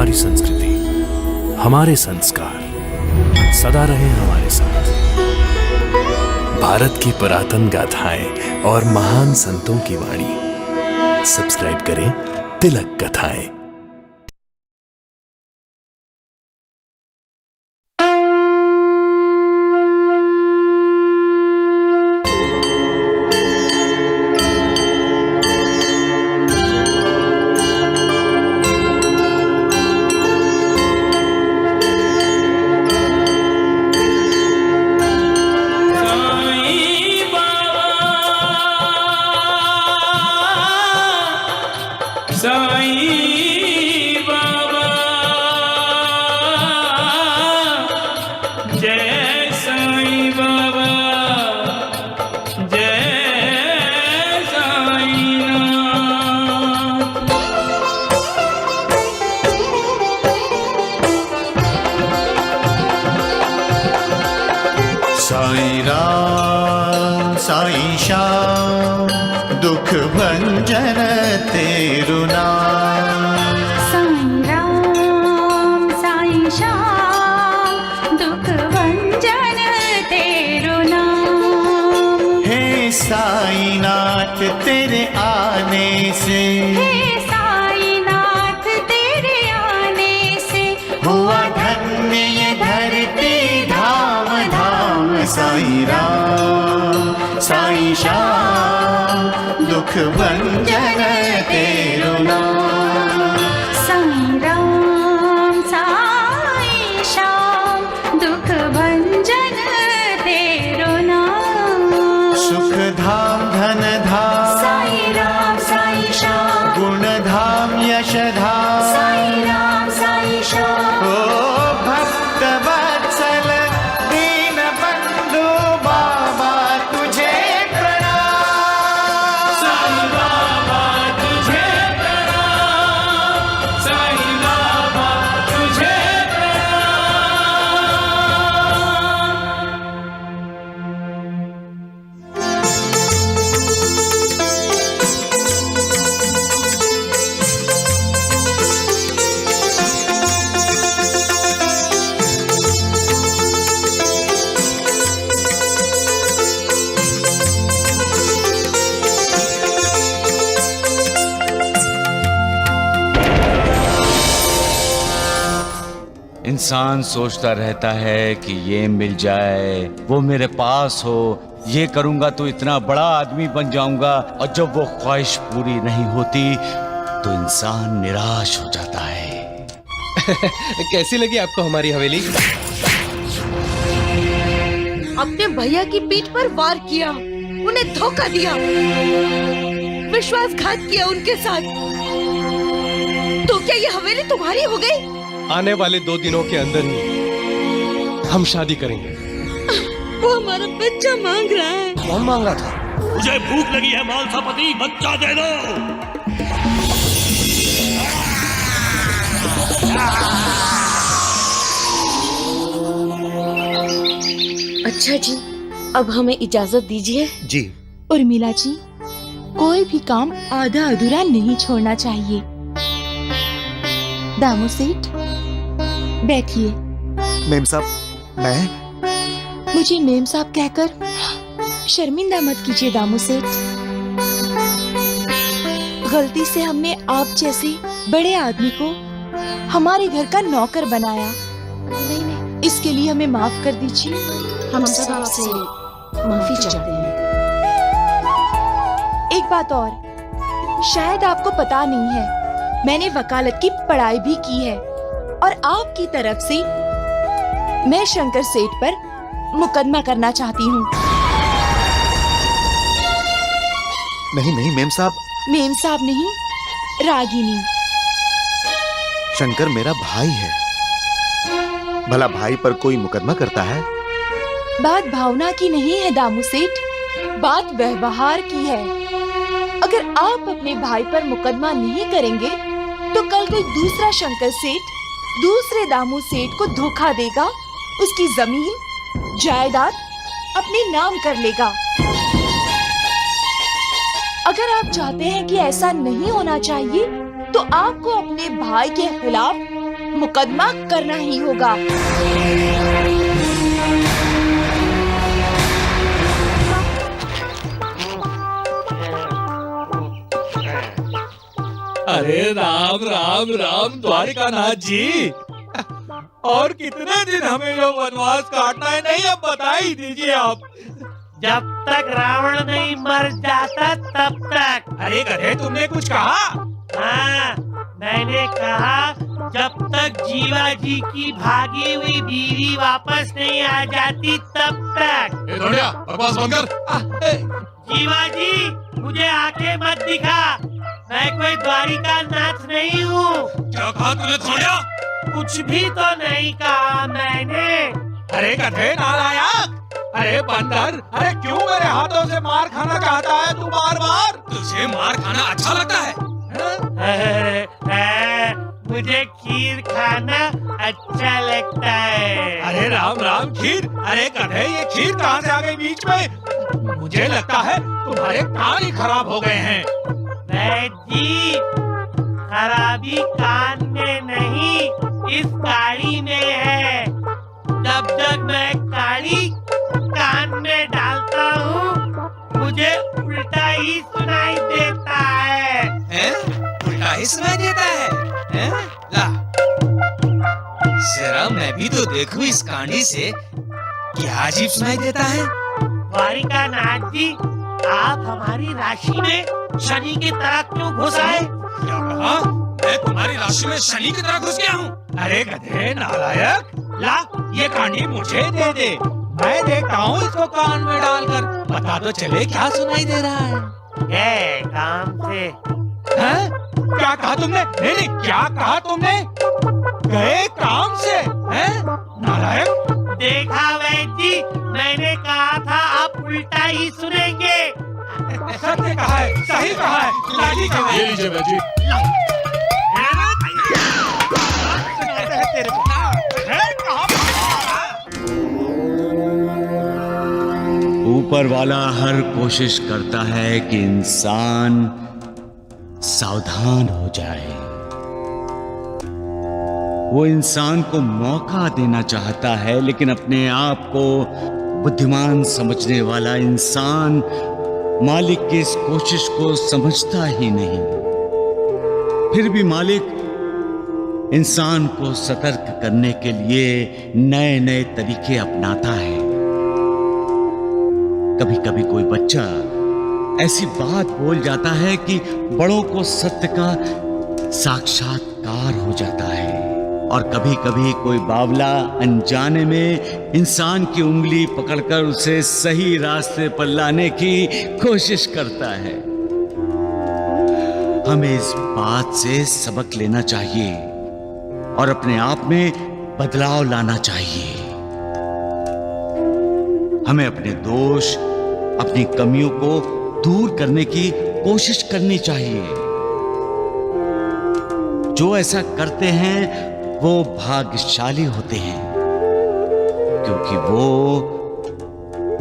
हमारी संस्कृति, हमारे संस्कार सदा रहे हमारे साथ। भारत की पुरातन गाथाएं और महान संतों की वाणी। सब्सक्राइब करें तिलक कथाएं। साईं बाबा जय साईं बाबा जय साईनाथ। साईं राम साईं श्याम दुख भंजन तेरु नाम। साईं राम साईं श्याम दुख भंजन तेरु नाम। हे साईनाथ तेरे आने से, हे साईनाथ तेरे आने से हुआ धन्य ये धरती धाम धाम। साईं राम साईं श्याम दुख भंजन तेरु नाम। साईं राम साईं श्याम दुख भंजन तेरु नाम। सुख धाम धन धाम साईं राम साईं श्याम गुण धाम यश धाम। साईं राम साईं श्याम ओ भक्त वत्सल दीन बंधु बाबा तुझे प्रणाम। साईं बाबा तुझे प्रणाम, साईं बाबा तुझे प्रणाम। इंसान सोचता रहता है कि ये मिल जाए, वो मेरे पास हो, ये करूंगा तो इतना बड़ा आदमी बन जाऊंगा, और जब वो ख्वाहिश पूरी नहीं होती तो इंसान निराश हो जाता है। कैसी लगी आपको हमारी हवेली? अपने भैया की पीठ पर वार किया, उन्हें धोखा दिया, विश्वासघात किया उनके साथ, तो क्या ये हवेली तुम्हारी हो गई? आने वाले 2 दिनों के अंदर ही हम शादी करेंगे। वो हमारा बच्चा मांग रहा है। कौन मांग रहा था? मुझे भूख लगी है मालसापति, बच्चा दे दो। अच्छा जी, अब हमें इजाजत दीजिए। जी। उर्मिला जी, कोई भी काम आधा अधूरा नहीं छोड़ना चाहिए। दामू सेठ, बैठिए। मेम साहब, मैं मुझे मेम साहब कहकर शर्मिंदा मत कीजिए दामू सेठ। गलती से हमने आप जैसे बड़े आदमी को हमारे घर का नौकर बनाया। नहीं, इसके लिए हमें माफ कर दीजिए। हम सब आपसे माफी चाहते हैं। एक बात और, शायद आपको पता नहीं है, मैंने वकालत की पढ़ाई भी की है, और आपकी तरफ से मैं शंकर सेठ पर मुकदमा करना चाहती हूँ। नहीं नहीं मेम साहब। मेम साहब नहीं, रागिनी। शंकर मेरा भाई है, भला भाई पर कोई मुकदमा करता है? बात भावना की नहीं है दामू सेठ, बात व्यवहार की है। अगर आप अपने भाई पर मुकदमा नहीं करेंगे तो कल कोई दूसरा शंकर सेठ दूसरे दामू सेठ को धोखा देगा, उसकी जमीन जायदाद अपने नाम कर लेगा। अगर आप चाहते हैं कि ऐसा नहीं होना चाहिए तो आपको अपने भाई के खिलाफ मुकदमा करना ही होगा। अरे राम राम राम द्वारिकानाथ जी, और कितने दिन हमें ये वनवास काटना है? नहीं, अब बता ही दीजिए आप। जब तक रावण नहीं मर जाता तब तक। अरे गधे, तुमने कुछ कहा? हाँ, मैंने कहा जब तक जीवा जी की भागी हुई बीवी वापस नहीं आ जाती तब तक। बकवास बंद कर। जीवा जी, मुझे आंखें मत दिखा, मैं कोई द्वारिका नाथ नहीं हूँ। क्या कहा तूने थोड़िया? कुछ भी तो नहीं कहा मैंने। अरे गधे नालायक, अरे बंदर, अरे क्यों मेरे हाथों से मार खाना चाहता है तू बार बार? तुझे मार खाना अच्छा लगता है? मुझे खीर खाना अच्छा लगता है। अरे राम राम, खीर? अरे गधे, ये खीर कहाँ से आ गई बीच में? मुझे लगता है तुम्हारे कान ही खराब हो गए हैं। जी, खराबी कान में नहीं, इस काड़ी में है। जब जब मैं काड़ी कान में डालता हूँ, मुझे उल्टा ही सुनाई देता है। उल्टा ही सुनाई देता है? ला, जरा मैं भी तो देखूं इस कांडी से क्या अजीब सुनाई देता है। द्वारिकानाथ जी, आप हमारी राशि में शनि की तरह क्यों घुस आए? क्या कहा? मैं तुम्हारी राशि में शनि की तरह घुस गया हूँ? अरे गधे नालायक, ला ये कांडी मुझे दे दे, मैं देखता हूँ इसको कान में डालकर। पता तो चले क्या सुनाई दे रहा है। काम से। हैं? क्या कहा तुमने? नहीं नहीं, क्या कहा तुमने? गए काम से? हैं? नालायक। देखा वैद जी, मैंने कहा था आप उल्टा ही सुनेंगे। सत्य कहा है, सही कहा है। लाठी कहा है। ये लीजिए वैद जी। तेरे को ऊपर वाला हर कोशिश करता है कि इंसान सावधान हो जाए। वो इंसान को मौका देना चाहता है, लेकिन अपने आप को बुद्धिमान समझने वाला इंसान मालिक की इस कोशिश को समझता ही नहीं। फिर भी मालिक इंसान को सतर्क करने के लिए नए नए तरीके अपनाता है। कभी कभी कोई बच्चा ऐसी बात बोल जाता है कि बड़ों को सत्य का साक्षात्कार हो जाता है, और कभी कभी कोई बावला अनजाने में इंसान की उंगली पकड़कर उसे सही रास्ते पर लाने की कोशिश करता है। हमें इस बात से सबक लेना चाहिए और अपने आप में बदलाव लाना चाहिए। हमें अपने दोष, अपनी कमियों को दूर करने की कोशिश करनी चाहिए। जो ऐसा करते हैं वो भाग्यशाली होते हैं, क्योंकि वो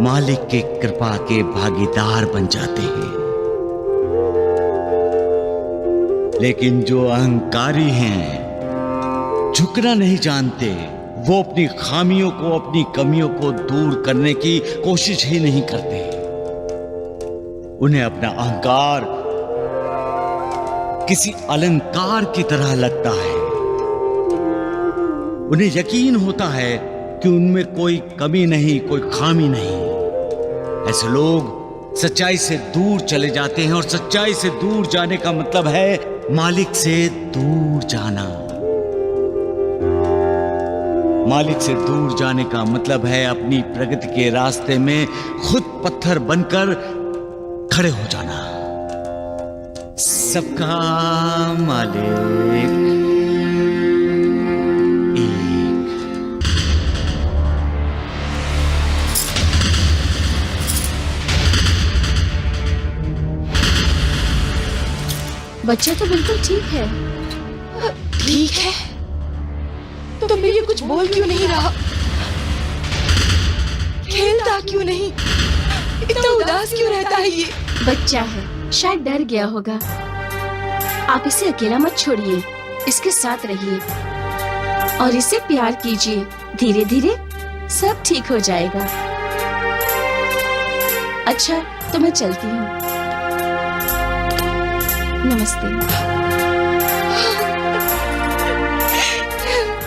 मालिक की कृपा के भागीदार बन जाते हैं। लेकिन जो अहंकारी हैं, झुकना नहीं जानते, वो अपनी खामियों को, अपनी कमियों को दूर करने की कोशिश ही नहीं करते। उन्हें अपना अहंकार किसी अलंकार की तरह लगता है। उन्हें यकीन होता है कि उनमें कोई कमी नहीं, कोई खामी नहीं। ऐसे लोग सच्चाई से दूर चले जाते हैं, और सच्चाई से दूर जाने का मतलब है मालिक से दूर जाना। मालिक से दूर जाने का मतलब है अपनी प्रगति के रास्ते में खुद पत्थर बनकर खड़े हो जाना। सबका मालिक एक। बच्चा तो बिल्कुल ठीक है। ठीक है तो मैं ये कुछ बोल क्यों नहीं रहा? खेलता क्यों नहीं? इतना उदास क्यों रहता है ये? बच्चा है, शायद डर गया होगा। आप इसे अकेला मत छोड़िए, इसके साथ रहिए। और इससे प्यार कीजिए। धीरे धीरे सब ठीक हो जाएगा। अच्छा, तो मैं चलती हूँ। नमस्ते।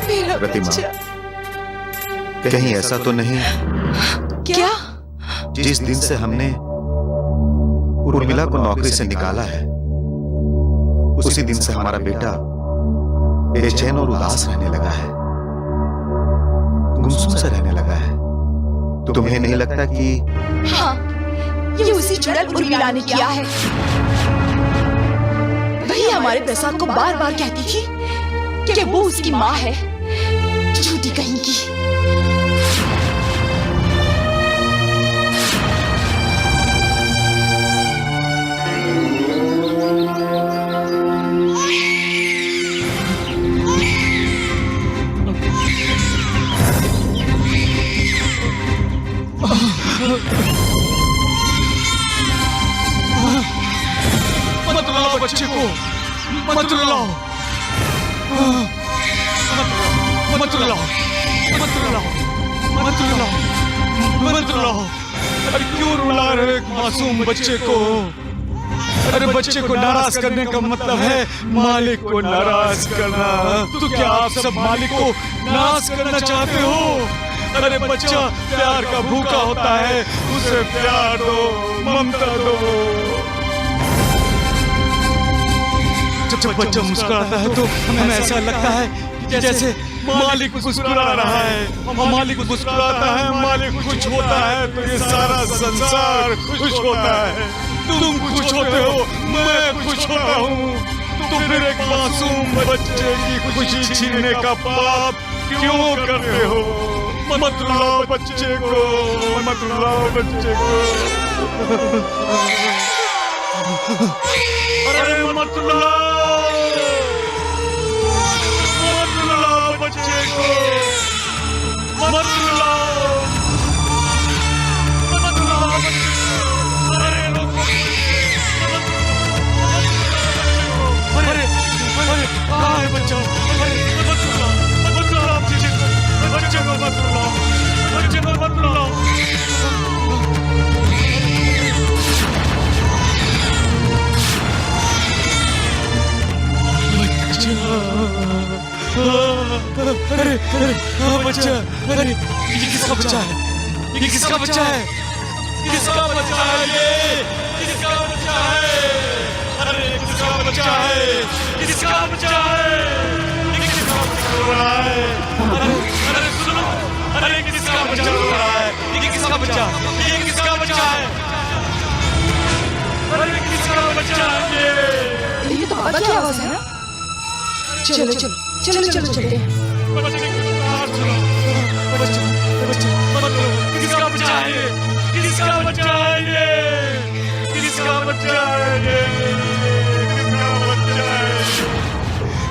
मेरा प्रतिमा, बच्चा। कहीं ऐसा तो नहीं क्या? जिस दिन से हमने उर्मिला को नौकरी से निकाला है, उसी दिन से हमारा बेटा बेचैन और उदास रहने लगा है, गुमसुम सा रहने लगा है। तुम्हें नहीं लगता कि हाँ, ये उसी चुड़ैल उर्मिला ने किया है। वही हमारे प्रसाद को बार बार कहती थी कि वो उसकी माँ है। झूठी कहीं की। मत रुलाओ बच्चे को, मत रुलाओ, मत रुलाओ, मत रुलाओ, मत रुलाओ, मत रुलाओ। अरे क्यों रुला रहे एक मासूम बच्चे को? अरे बच्चे को नाराज करने का मतलब है मालिक को नाराज करना। तो क्या आप सब मालिक को नाराज करना चाहते हो? अरे बच्चा प्यार का भूखा होता है, उसे प्यार दो, ममता दो। जब बच्चा मुस्कुराता है तो हमें ऐसा लगता है कि जैसे मालिक मुस्कुरा रहा है। मालिक मुस्कुराता है, मालिक खुश होता है तो ये सारा संसार खुश होता है। तुम खुश होते हो, मैं खुश होता हूँ, तो फिर एक मासूम बच्चे की खुशी छीनने का पाप क्यों करते हो? मत रुलाओ बच्चे को, मत रुलाओ बच्चे को। अरे मत रुलाओ, मत रुलाओ बच्चे को, मत रुलाओ, मत रुलाओ बच्चे को। अरे अरे अरे कहाँ है बच्चा? अरे मत रुलाओ, मत रुलाओ बच्चे को, बच्चे को मत रुलाओ, बच्चे को मत रुलाओ। अरे अरे बच्चा, अरे ये किसका बच्चा है? ये किसका बच्चा है? किसका बच्चा है ये? किसका बच्चा है? अरे किसका बच्चा है? किसका बच्चा है? ये किसका बच्चा रो रहा है? अरे सुनो, अरे किसका बच्चा रो रहा है? ये किसका बच्चा? ये किसका बच्चा है? अरे किसका बच्चा है ये? ये तो पापा की आवाज है ना? चलो चलो चलो चलो चलते हैं। किसका बच्चा है ये? किसका बच्चा है ये? किसका बच्चा है ये?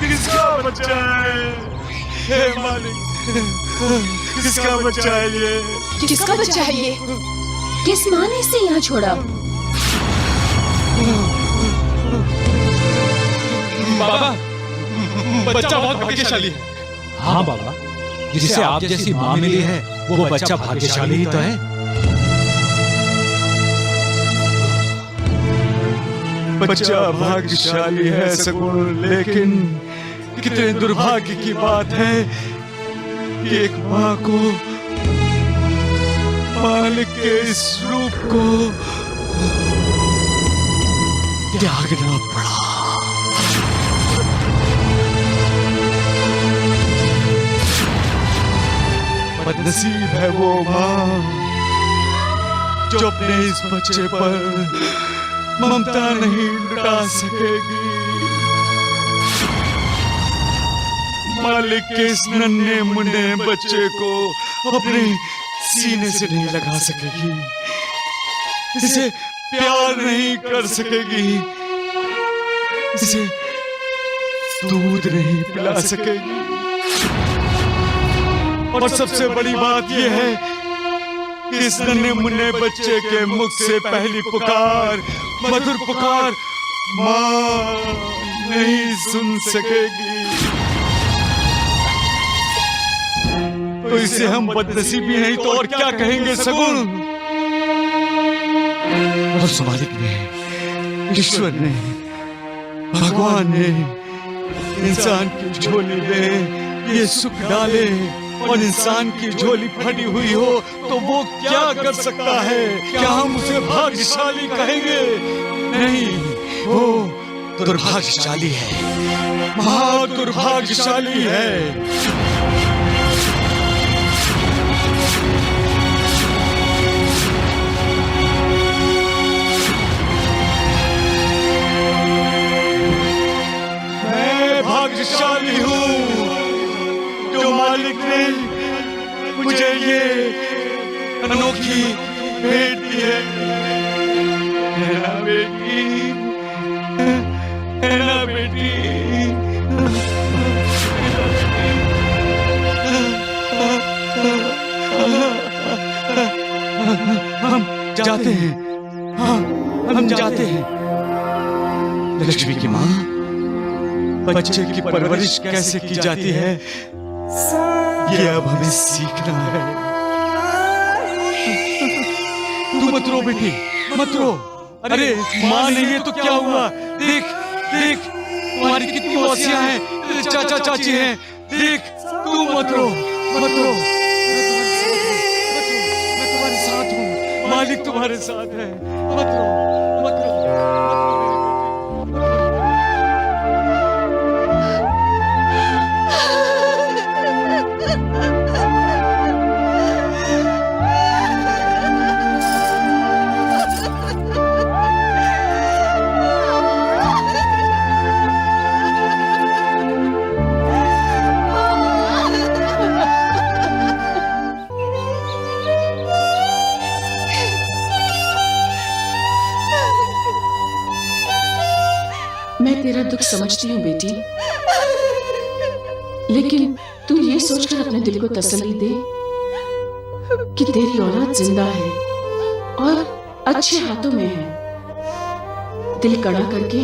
किसका बच्चा है? हे मालिक, किसका बच्चा है ये? किसका बच्चा है ये? किस माँ ने इसे यहाँ छोड़ा? बाबा, बच्चा बहुत भाग्यशाली है। हाँ बाबा, जिसे आप जैसी माँ मिली है वो बच्चा भाग्यशाली ही तो है। बच्चा भाग्यशाली है सगुण, लेकिन कितने दुर्भाग्य की बात है कि एक माँ को मालिक के इस रूप को त्यागना पड़ा। बदनसीब है वो माँ जो अपने इस बच्चे पर ममता नहीं लुटा सकेगी। मालिक के इस नन्हे मुन्ने बच्चे को अपने सीने से नहीं लगा सकेगी, इसे प्यार नहीं कर सकेगी, इसे दूध नहीं पिला सकेगी। और सबसे बड़ी बात यह है कि इस नन्हे मुन्ने बच्चे के मुख से पहली पुकार, मधुर पुकार माँ नहीं सुन सकेगी। तो इसे हम बदनसीबी नहीं तो और क्या कहेंगे सगुण। और उस मालिक ने, ईश्वर ने, भगवान ने इंसान की झोली में ये सुख डाले और इंसान की झोली फटी हुई हो तो वो क्या कर सकता है? क्या हम उसे भाग्यशाली कहेंगे? नहीं, वो दुर्भाग्यशाली है, महा दुर्भाग्यशाली है। भाग्यशाली हूँ जो मालिक ने मुझे ये अनोखी भेंट दी है। ना बेटी, ना बेटी, हम जाते हैं, हाँ हम जाते हैं। लक्ष्मी की माँ, बच्चे की परवरिश कैसे की जाती है ये अब हमें सीखना है। तू मत रो बेटी, मत रो। अरे माँ नहीं है तो क्या हुआ? देख देख तुम्हारी कितनी मौसियां हैं, चाचा चाची हैं। देख तू मत रो, मत रो। मैं तुम्हारे साथ हूँ, मालिक तुम्हारे साथ है। मत रो, मत रो। मैं तेरा दुख समझती हूँ बेटी, लेकिन तू ये सोचकर अपने दिल को तसल्ली दे कि तेरी औलाद जिंदा है और अच्छे हाथों में है। दिल कड़ा करके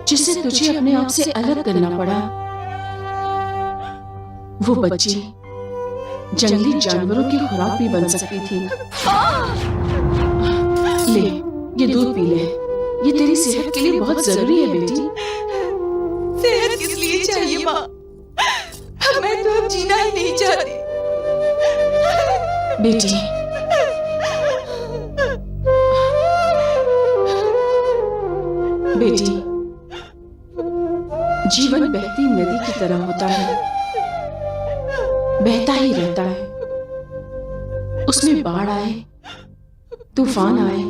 जिसे तुझे अपने आप से अलग करना पड़ा, वो बच्ची जंगली जानवरों की खुराक भी बन सकती थी। ले ये दूध पी ले, ये तेरी सेहत के लिए बहुत जरूरी है बेटी। सेहत किस लिए चाहिए माँ? मैं तो अब जीना ही नहीं चाहती। बेटी बेटी, जीवन बहती नदी की तरह होता है, बहता ही रहता है। उसमें बाढ़ आए, तूफान आए,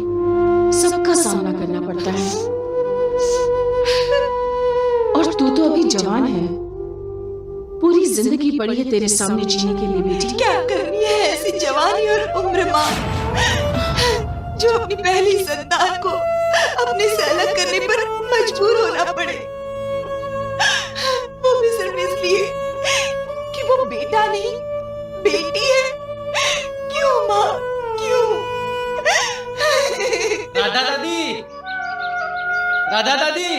सबका सामना करना पड़ता है। और तू तो अभी जवान है, पूरी जिंदगी पड़ी है तेरे सामने जीने के लिए बेटी। क्या करनी है ऐसी जवानी और उम्र माँ, जो अपनी पहली संतान को अपने से अलग करने पर मजबूर होना पड़े, वो भी सिर्फ इसलिए कि वो बेटा नहीं बेटी है। क्यों माँ, क्यों? राधा दादी, राधा दादी,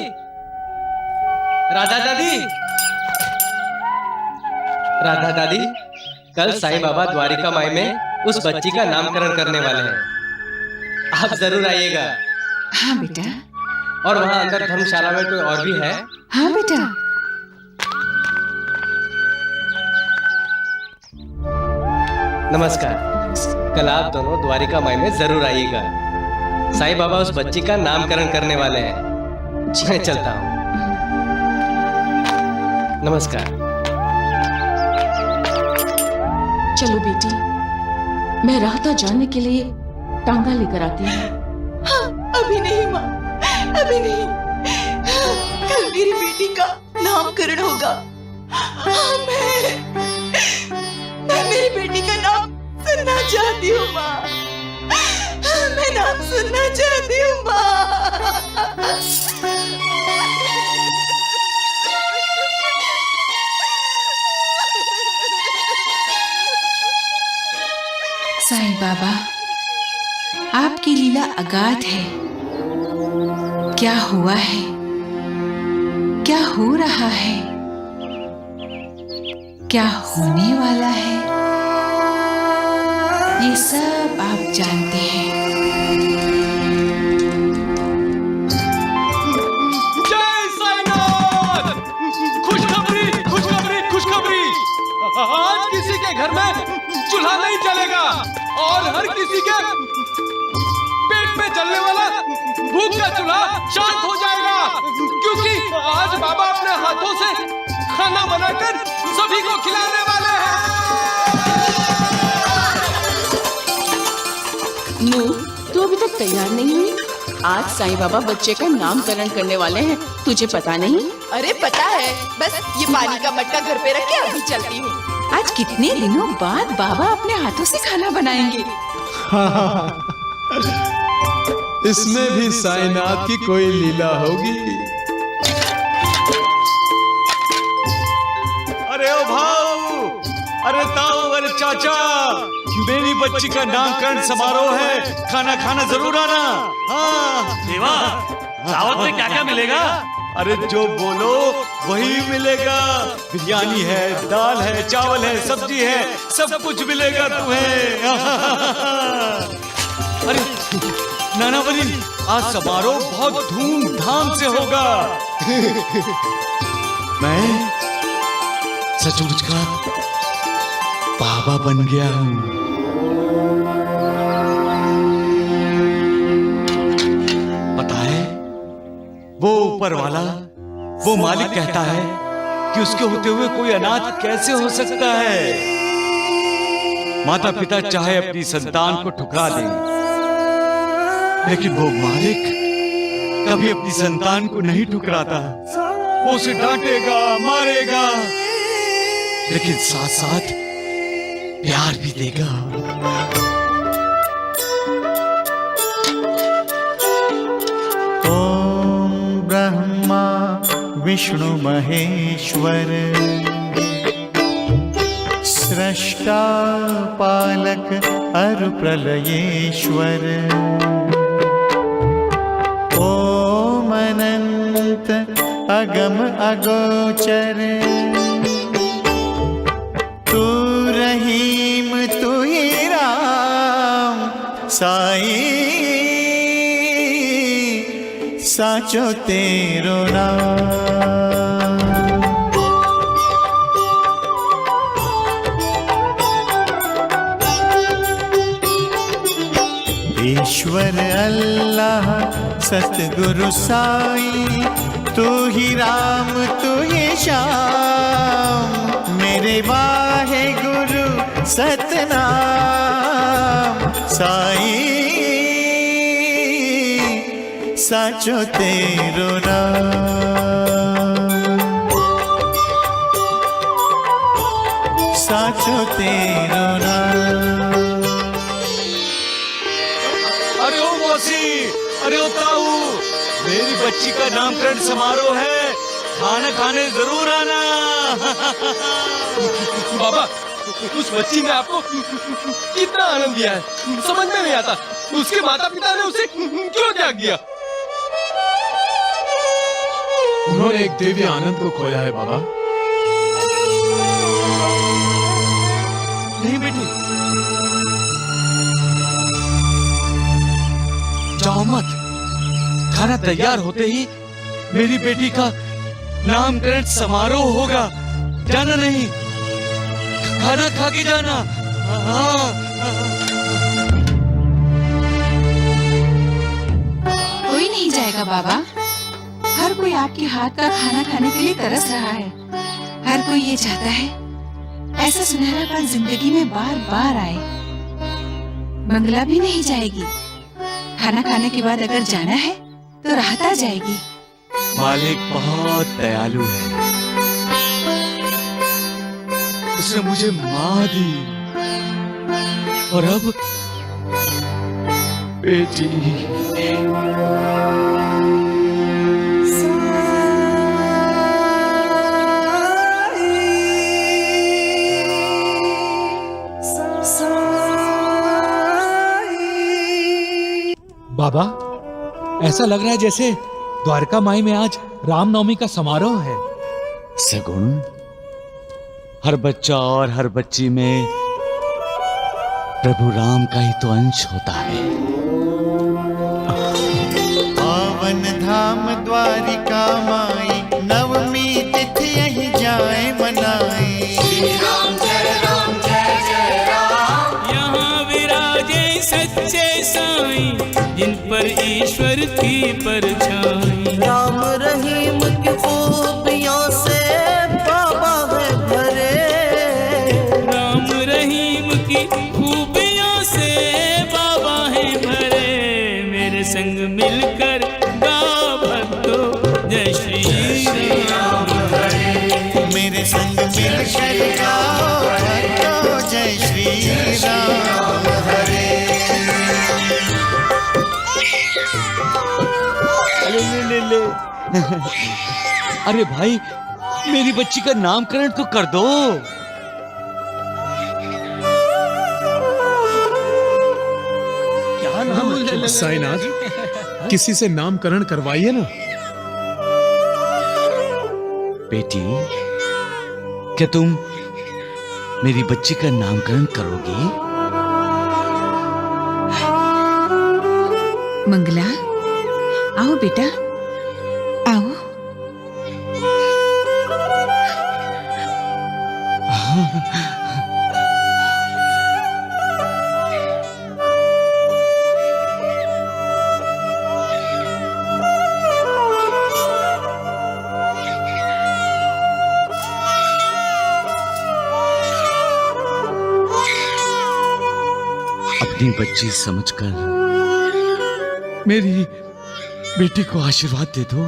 राधा दादी, राधा दादी, कल साईं बाबा द्वारिका माई में उस बच्ची का नामकरण करने वाले हैं, आप जरूर आइएगा। हाँ बेटा। और वहाँ अंदर धर्मशाला में कोई और भी है? हाँ बेटा। नमस्कार। कल आप दोनों द्वारिका माई में जरूर आइएगा, साईं बाबा उस बच्ची का नामकरण करने वाले हैं। मैं चलता हूँ। नमस्कार। चलो बेटी, मैं राहता जानने के लिए टांगा लेकर आती हूँ। हाँ, अभी नहीं माँ, अभी नहीं। कल मेरी बेटी का नामकरण होगा। हाँ, मैं मेरी बेटी का नाम सुनना चाहती हूँ माँ। मैं नाम सुनना चाहती हूँ माँ। साईं बाबा, आपकी लीला अगाध है। क्या हुआ है, क्या हो रहा है, क्या होने वाला है, ये सब आप जानते हैं। जय साईनाथ! खुशखबरी, खुशखबरी, खुशखबरी! आज किसी के घर में चूल्हा नहीं जलेगा और हर किसी के पेट में जलने वाला भूख का चूल्हा शांत हो जाएगा, क्योंकि आज बाबा अपने हाथों से खाना बनाकर सभी को खिलाने वाले हैं। नूर, तू अभी तक तैयार नहीं हुई? आज साईं बाबा बच्चे का नामकरण करने वाले हैं, तुझे पता नहीं? अरे पता है, बस ये पानी का मटका घर पे रख के अभी चलती हूँ। आज कितने दिनों बाद बाबा अपने हाथों से खाना बनाएंगे। इसमें भी साईनाथ की कोई लीला होगी। अरे ओ भाऊ, अरे ताऊ, अरे चाचा, मेरी बच्ची का नामकरण समारोह है, खाना खाना जरूर आना। हाँ देवा, दावत में क्या क्या मिलेगा? अरे जो बोलो वही मिलेगा। बिरयानी है, दाल है, चावल है, सब्जी है, सब कुछ मिलेगा तुम्हें। अरे नाना बनी, आज समारोह बहुत धूमधाम से होगा। मैं सचमुच का बाबा बन गया हूँ। पता है, वो ऊपर वाला, वो मालिक कहता है कि उसके होते हुए कोई अनाथ कैसे हो सकता है। माता पिता चाहे अपनी संतान को ठुकरा दें, लेकिन वो मालिक कभी अपनी संतान को नहीं ठुकराता। वो उसे डांटेगा, मारेगा, लेकिन साथ साथ प्यार भी देगा। ओम ब्रह्मा विष्णु महेश्वर, सृष्टा पालक अरु प्रलयेश्वर, ओम अनंत अगम अगोचर, तू रहीम तू ही राम, साईं साचो तेरो नाम। ईश्वर अल्लाह सतगुरु साईं, तू ही राम तू ही श्याम, मेरे वाहे गुरु सतनाम, साईं साचो तेरो नाम, साचो तेरो नाम। अरे ओ मौसी, अरे ओ ताऊ, मेरी बच्ची का नामकरण समारोह है, खाना खाने जरूर आना। बाबा, उस बच्ची ने आपको कितना आनंद दिया है, समझ में नहीं आता। उसके माता पिता ने उसे क्यों त्याग दिया? उन्होंने एक दिव्य आनंद को खोया है बाबा। नहीं बेटी, जाओ मत। खाना तैयार होते ही मेरी बेटी का नामकरण समारोह होगा, जाना नहीं, खाना खा के जाना। कोई नहीं जाएगा बाबा, हर कोई आपके हाथ का खाना खाने के लिए तरस रहा है। हर कोई ये चाहता है ऐसा सुनहरा पल जिंदगी में बार बार आए। बंगला भी नहीं जाएगी, खाना खाने के बाद अगर जाना है तो राहत आ जाएगी। मालिक बहुत दयालु है, उसने मुझे माँ दी और अब बेटी। बाबा, ऐसा लग रहा है जैसे द्वारका माई में आज रामनवमी का समारोह है। सगुण, हर बच्चा और हर बच्ची में प्रभु राम का ही तो अंश होता है। पावन धाम द्वारिका माई, नवमी तिथि यही जाए मनाई। श्री राम जय राम, यहाँ विराजे सच्चे साईं, जिन पर ईश्वर की परछाई। राम रहीम की खूबियों से बाबा है भरे, राम रहीम की खूबियों से बाबा है भरे। मेरे संग मिलकर गाओ भक्तों जय श्री राम हरे। मेरे संग मिलकर गाओ भक्तों जय श्री राम हरे। ले। अरे भाई, मेरी बच्ची का नामकरण तो कर दो। क्या नाम? साईनाथ, किसी से नामकरण करवाइए ना। बेटी, क्या तुम मेरी बच्ची का नामकरण करोगी? मंगला, आओ बेटा, आओ। अपनी बच्ची समझकर मेरी बेटी को आशीर्वाद दे दो।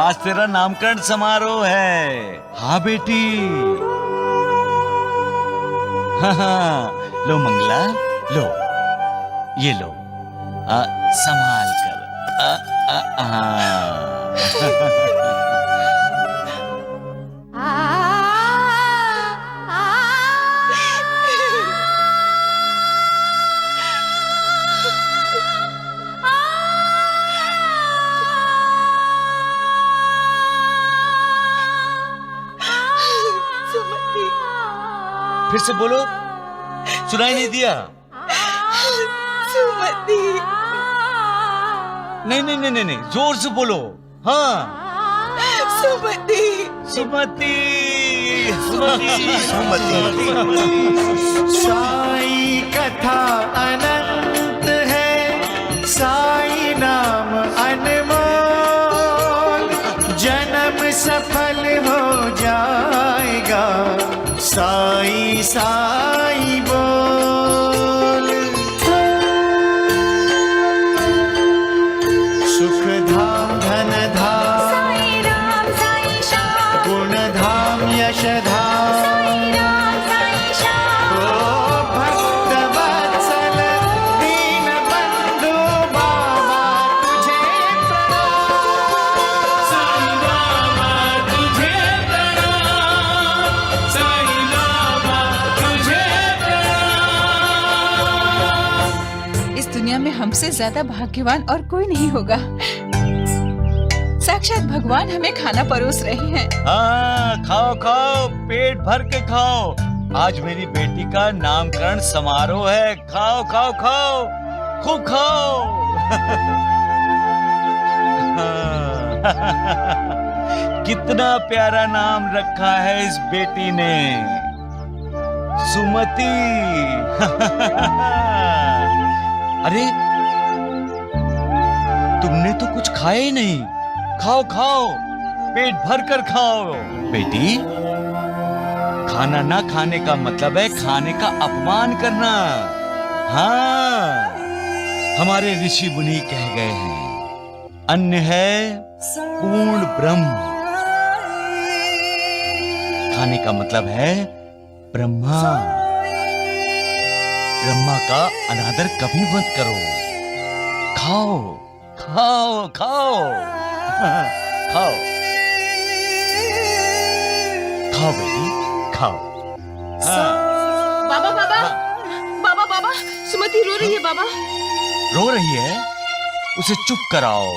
आज तेरा नामकरण समारोह है। हाँ बेटी। हाँ, लो मंगला, लो, ये लो, संभाल कर। फिर से बोलो, सुनाई नहीं दिया? सुमति। नहीं, जोर से बोलो। हाँ, सुमति। सुमति। साई कथा अनंत है, साई नाम अनमोल, जन्म सफल हो जाएगा, साई साई बोल। सुख धाम धन धाम, साई राम साई श्याम, गुण धाम यश धाम, साई राम साई श्याम। ओ भक्त वत्सल दीन बंधु बाबा तुझे प्रणाम। साईं बाबा तुझे प्रणाम, साईं बाबा तुझे प्रणाम। इस दुनिया में हमसे ज्यादा भाग्यवान और कोई नहीं होगा। साक्षात भगवान हमें खाना परोस रहे हैं। हाँ, खाओ खाओ, पेट भर के खाओ। आज मेरी बेटी का नामकरण समारोह है। खाओ खाओ खाओ, खूब खाओ। कितना प्यारा नाम रखा है इस बेटी ने, सुमति। अरे, तुमने तो कुछ खाया ही नहीं। खाओ खाओ, पेट भर कर खाओ। बेटी, खाना ना खाने का मतलब है खाने का अपमान करना। हाँ, हमारे ऋषि मुनि कह गए हैं, अन्न है पूर्ण ब्रह्म। खाने का मतलब है ब्रह्मा। ब्रह्मा का अनादर कभी मत करो। खाओ खाओ खाओ, खाओ खाओ बेटी, खाओ। बाबा बाबा बाबा बाबा, सुमति रो रही है बाबा। रो रही है? उसे चुप कराओ,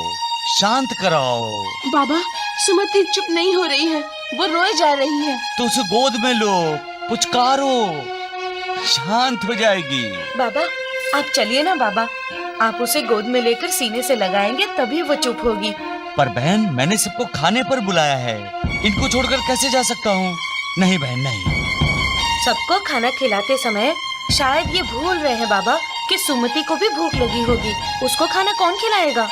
शांत कराओ। बाबा, सुमति चुप नहीं हो रही है, वो रोए जा रही है। तो उसे गोद में लो, पुचकारो, शांत हो जाएगी। बाबा आप चलिए ना बाबा, आप उसे गोद में लेकर सीने से लगाएंगे तभी वो चुप होगी। पर बहन, मैंने सबको खाने पर बुलाया है, इनको छोड़कर कैसे जा सकता हूँ? नहीं बहन नहीं। सबको खाना खिलाते समय शायद ये भूल रहे हैं बाबा कि सुमति को भी भूख लगी होगी, उसको खाना कौन खिलाएगा?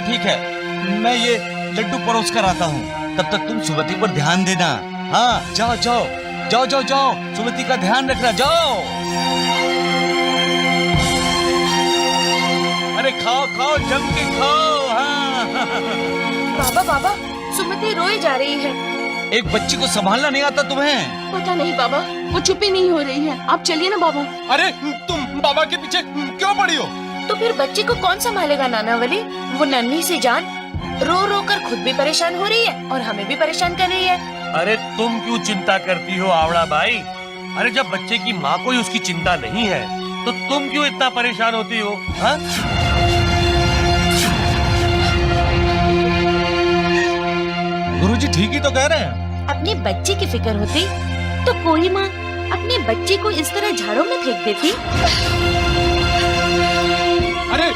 ठीक है, मैं ये लड्डू परोस कर आता हूँ, तब तक तुम सुमति पर ध्यान देना। हाँ, जाओ जाओ जाओ जाओ जाओ, सुमति का ध्यान रखना, जाओ। अरे खाओ खाओ, जम के खाओ। हाँ। बाबा बाबा, सुमति रोई जा रही है। एक बच्ची को संभालना नहीं आता तुम्हें? पता नहीं बाबा, वो चुप ही नहीं हो रही है। आप चलिए ना बाबा। अरे तुम बाबा के पीछे क्यों पड़ी हो? तो फिर बच्ची को कौन संभालेगा नानावली? वो नन्ही सी जान रो रो कर खुद भी परेशान हो रही है और हमें भी परेशान कर रही है। अरे तुम क्यों चिंता करती हो आवड़ा भाई? अरे जब बच्चे की माँ को ही उसकी चिंता नहीं है तो तुम क्यों इतना परेशान होती हो? हाँ? गुरुजी ठीक ही तो कह रहे हैं। अपनी बच्ची की फिक्र होती तो कोई माँ अपनी बच्ची को इस तरह झाड़ों में फेंक देती। अरे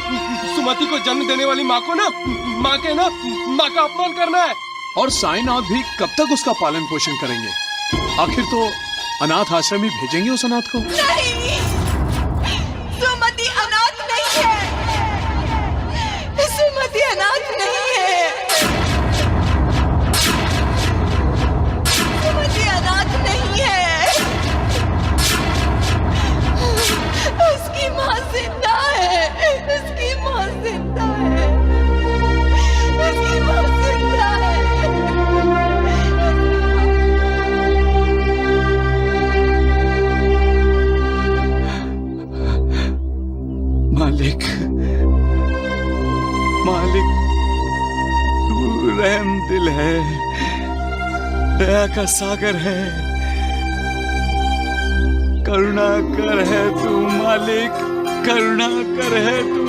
सुमति को जन्म देने वाली माँ को ना माँ का अपमान करना है। और साईनाथ भी कब तक उसका पालन पोषण करेंगे? आखिर तो अनाथ आश्रम ही भेजेंगे उस अनाथ को। नहीं, सुमति अनाथ नहीं है, सुमति अनाथ नहीं है, सुमति अनाथ नहीं है, उसकी माँ जिंदा है, उसकी माँ जिंदा है, उसकी माँ जिंदा है। मालिक, मालिक, तू रहम दिल है, दया का सागर है, करुणा कर है तू मालिक, करुणा कर है तू।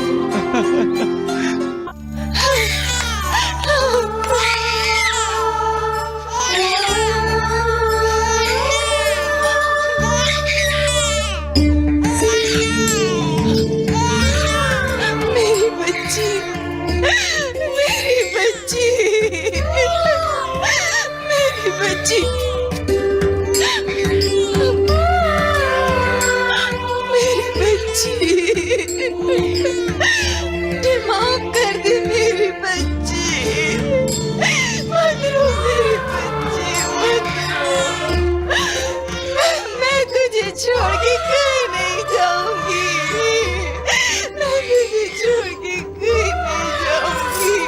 छोड़ के कहीं नहीं जाऊंगी, मैं तुझे छोड़ के कहीं नहीं जाऊंगी।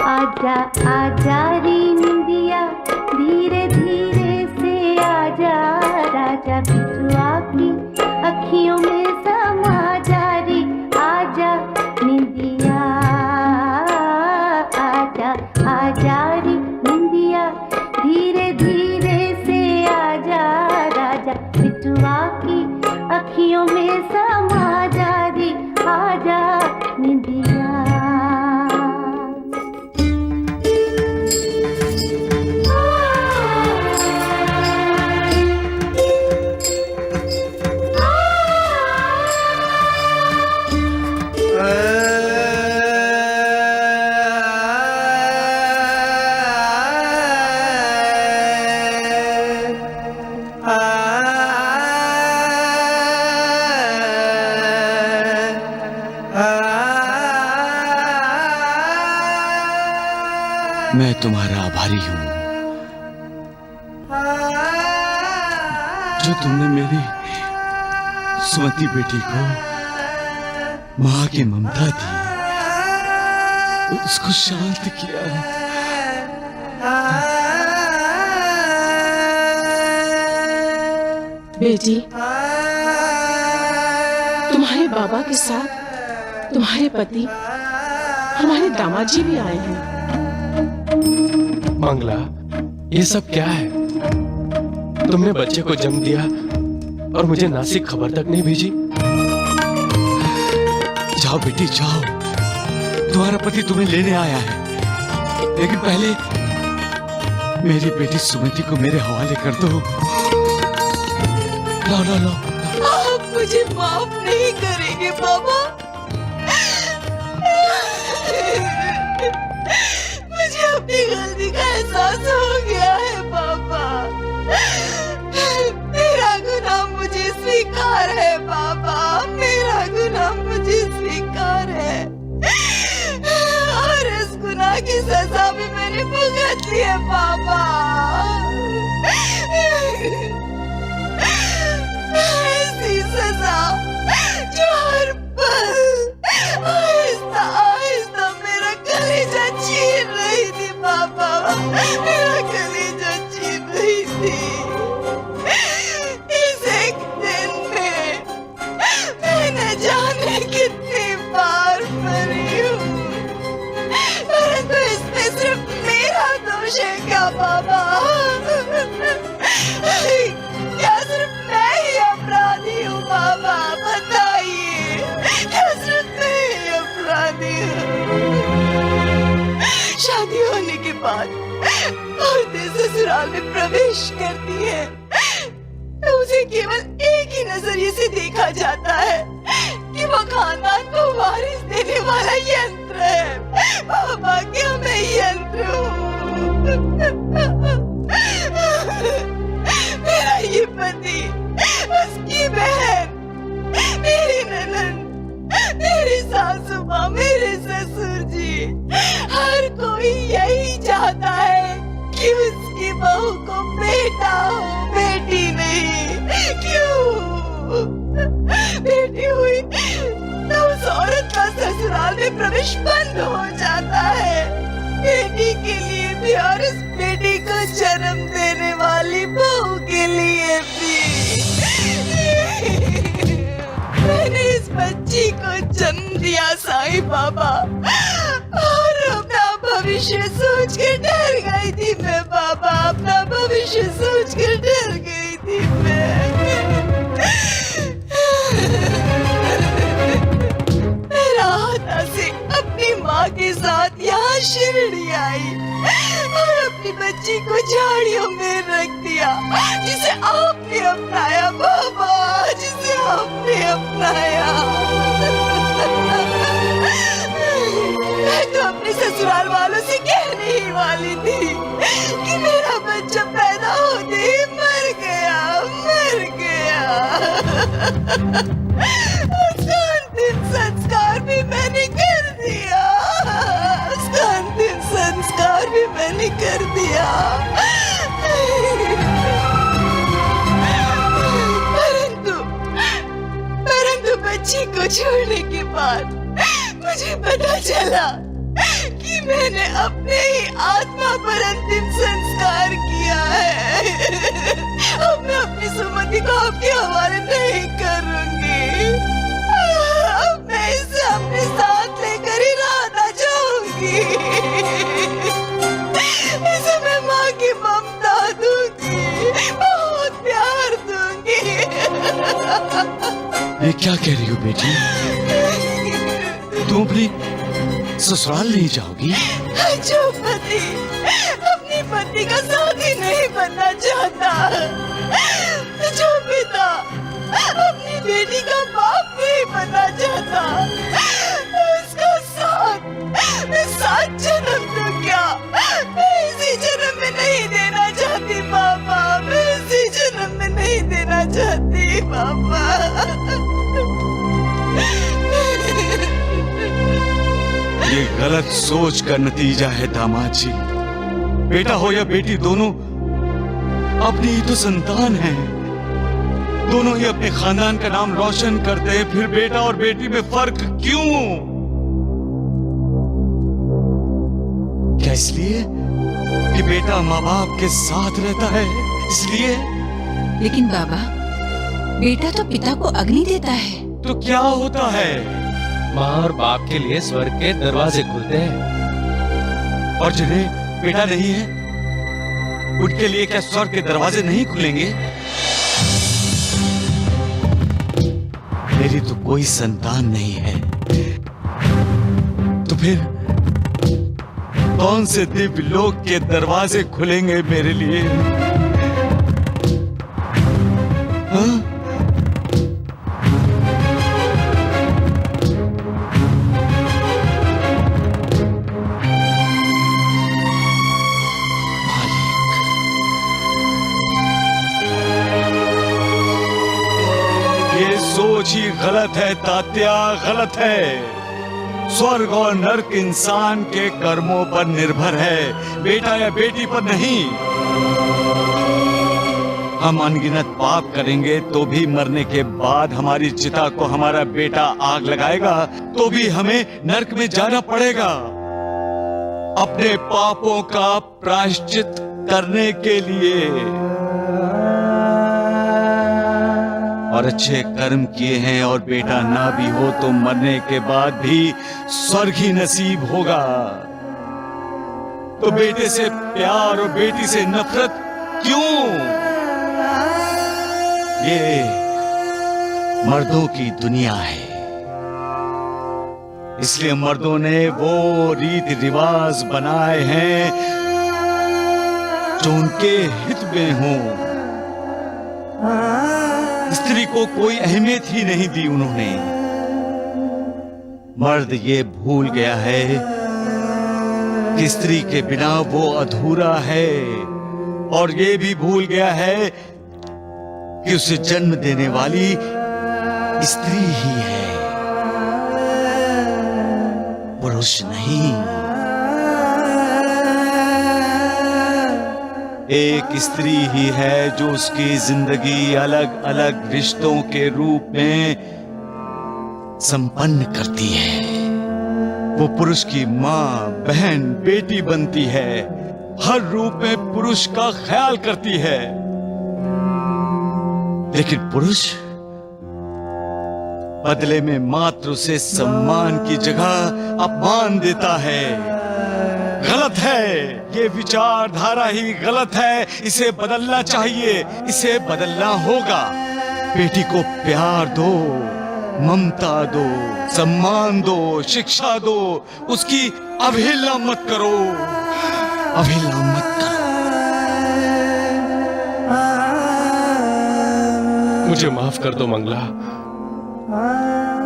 आजा आजा री निंदिया, धीरे धीरे से आजा, राजा बिटुआ की अखियों में समा जा री, आजा निंदिया, आजा आजा री निंदिया, धीरे धीरे से आजा, राजा बिटुआ की अखियों में समा जा री, आजा निंदिया। मैं तुम्हारा आभारी हूं जो तुमने मेरी सुमति बेटी को मां की ममता दी, उसको शांत किया। बेटी, तुम्हारे बाबा के साथ तुम्हारे पति हमारे दामाद जी भी आए हैं। मंगला, ये सब क्या है? तुमने बच्चे को जन्म दिया और मुझे नासिक खबर तक नहीं भेजी। जाओ बेटी जाओ, तुम्हारा पति तुम्हें लेने आया है, लेकिन पहले मेरी बेटी सुमति को मेरे हवाले कर दो। लो लो लो। आप मुझे माफ नहीं करेंगे बाबा। मुझे अपनी गलती का एहसास हो गया है बाबा। मेरा गुनाह मुझे स्वीकार है बाबा, मेरा गुनाह मुझे स्वीकार है और इस गुनाह की सजा भी मैंने भुगत ली है बाबा। ऐसी सजा जो हर पल आहिस्ता आहिस्ता मेरा कलेजा छीन रही थी बाबा, मेरा कलेजा छीन रही थी। इस एक दिन में मैंने जाने कितनी बार मरी हूँ, परंतु इसमें सिर्फ मेरा दोष है क्या बाबा? क्या सिर्फ मैं ही अपराधी हूँ बाबा? बताइए, क्या सिर्फ मैं ही अपराधी हूँ? शादी होने के बाद औरतें ससुराल में प्रवेश करती है तो उसे केवल एक ही नजरिए से देखा जाता है कि वो खानदान को वारिस देने वाला यंत्र है। बाबा, क्या मैं यंत्र हूँ? मेरा ये पति, उसकी बहन, मेरी ननद, मेरी सासू माँ, मेरे ससुर जी, हर कोई यही चाहता है कि उसकी बहू को बेटा हो, बेटी नहीं। क्यों? बेटी हुई तो उस औरत का ससुराल में प्रवेश बंद हो जाता है, बेटी के लिए भी और उस बेटी को जन्म देने वाली बहू के लिए भी। मैंने इस बच्ची को जन्म दिया साईं बाबा और अपना भविष्य सोच के डर गई थी मैं बाबा, अपना भविष्य सोच के डर गई थी मैं राहता से अपनी माँ के साथ यहाँ शिरडी आई और अपनी बच्ची को झाड़ियों में रख दिया, जिसे आपने अपनाया बाबा, जिसे आपने अपनाया। मैं तो अपने ससुराल वालों से कहने ही वाली थी कि मेरा बच्चा पैदा होते ही मर गया, मर गया। उसका अंतिम संस्कार भी मैंने कर दिया, उसका अंतिम संस्कार भी मैंने कर दिया। परंतु बच्ची को छोड़ने के बाद मुझे पता चला कि मैंने अपने ही आत्मा पर अंतिम संस्कार किया है। अब मैं अपनी सुमति को आपके हवाले नहीं करूंगी, अब मैं इसे अपने साथ लेकर ही राहता जाऊंगी। इसे मैं माँ की ममता दूंगी, बहुत प्यार दूंगी। ये क्या कह रही हो बेटी? तुम अपनी ससुराल नहीं जाओगी? जो पति अपनी पत्नी का साथी नहीं बनना चाहता, जो पिता अपनी बेटी का बाप नहीं बनना चाहता, उसका साथ जन्म तो क्या मैं इसी जन्म में नहीं देना चाहती बाबा, मैं इसी जन्म में नहीं देना चाहती बाबा। ये गलत सोच का नतीजा है दामाद जी। बेटा हो या बेटी, दोनों अपनी ही तो संतान है। दोनों ही अपने खानदान का नाम रोशन करते हैं, फिर बेटा और बेटी में फर्क क्यों? क्या इसलिए कि बेटा माँ बाप के साथ रहता है, इसलिए? लेकिन बाबा, बेटा तो पिता को अग्नि देता है। तो क्या होता है? माँ और बाप के लिए स्वर्ग के दरवाजे खुलते हैं। और जिन्हें बेटा नहीं है, उनके लिए क्या स्वर्ग के दरवाजे नहीं खुलेंगे? मेरी तो कोई संतान नहीं है, तो फिर कौन से दिव्य लोक के दरवाजे खुलेंगे मेरे लिए? हाँ? ये सोच ही गलत है तात्या, गलत है। स्वर्ग और नरक इंसान के कर्मों पर निर्भर है, बेटा या बेटी पर नहीं। हम अनगिनत पाप करेंगे तो भी मरने के बाद हमारी चिता को हमारा बेटा आग लगाएगा तो भी हमें नरक में जाना पड़ेगा, अपने पापों का प्रायश्चित करने के लिए। और अच्छे कर्म किए हैं और बेटा ना भी हो तो मरने के बाद भी स्वर्ग ही नसीब होगा। तो बेटे से प्यार और बेटी से नफरत क्यों? ये मर्दों की दुनिया है, इसलिए मर्दों ने वो रीति रिवाज बनाए हैं जो उनके हित में हों। स्त्री को कोई अहमियत ही नहीं दी उन्होंने। मर्द ये भूल गया है कि स्त्री के बिना वो अधूरा है, और ये भी भूल गया है कि उसे जन्म देने वाली स्त्री ही है, पुरुष नहीं। एक स्त्री ही है जो उसकी जिंदगी अलग अलग रिश्तों के रूप में संपन्न करती है। वो पुरुष की माँ, बहन, बेटी बनती है, हर रूप में पुरुष का ख्याल करती है। लेकिन पुरुष बदले में मात्र उसे सम्मान की जगह अपमान देता है। गलत है, ये विचारधारा ही गलत है। इसे बदलना चाहिए, इसे बदलना होगा। बेटी को प्यार दो, ममता दो, सम्मान दो, शिक्षा दो, उसकी अवहेलना मत करो, अवहेलना मत करो। मुझे माफ कर दो मंगला।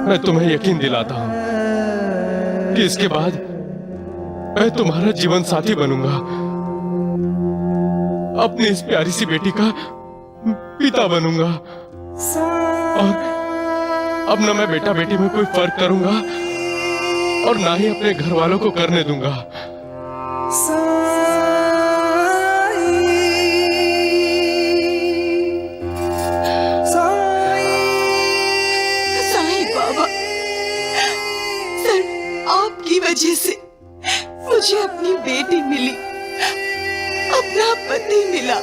मैं तुम्हें यकीन दिलाता हूं कि इसके बाद मैं तुम्हारा जीवन साथी बनूंगा, अपनी इस प्यारी सी बेटी का पिता बनूंगा, और अब न मैं बेटा बेटी में कोई फर्क करूंगा और ना ही अपने घर वालों को करने दूंगा। साईं बाबा, सर आपकी वजह से मुझे अपनी बेटी मिली, अपना पति मिला,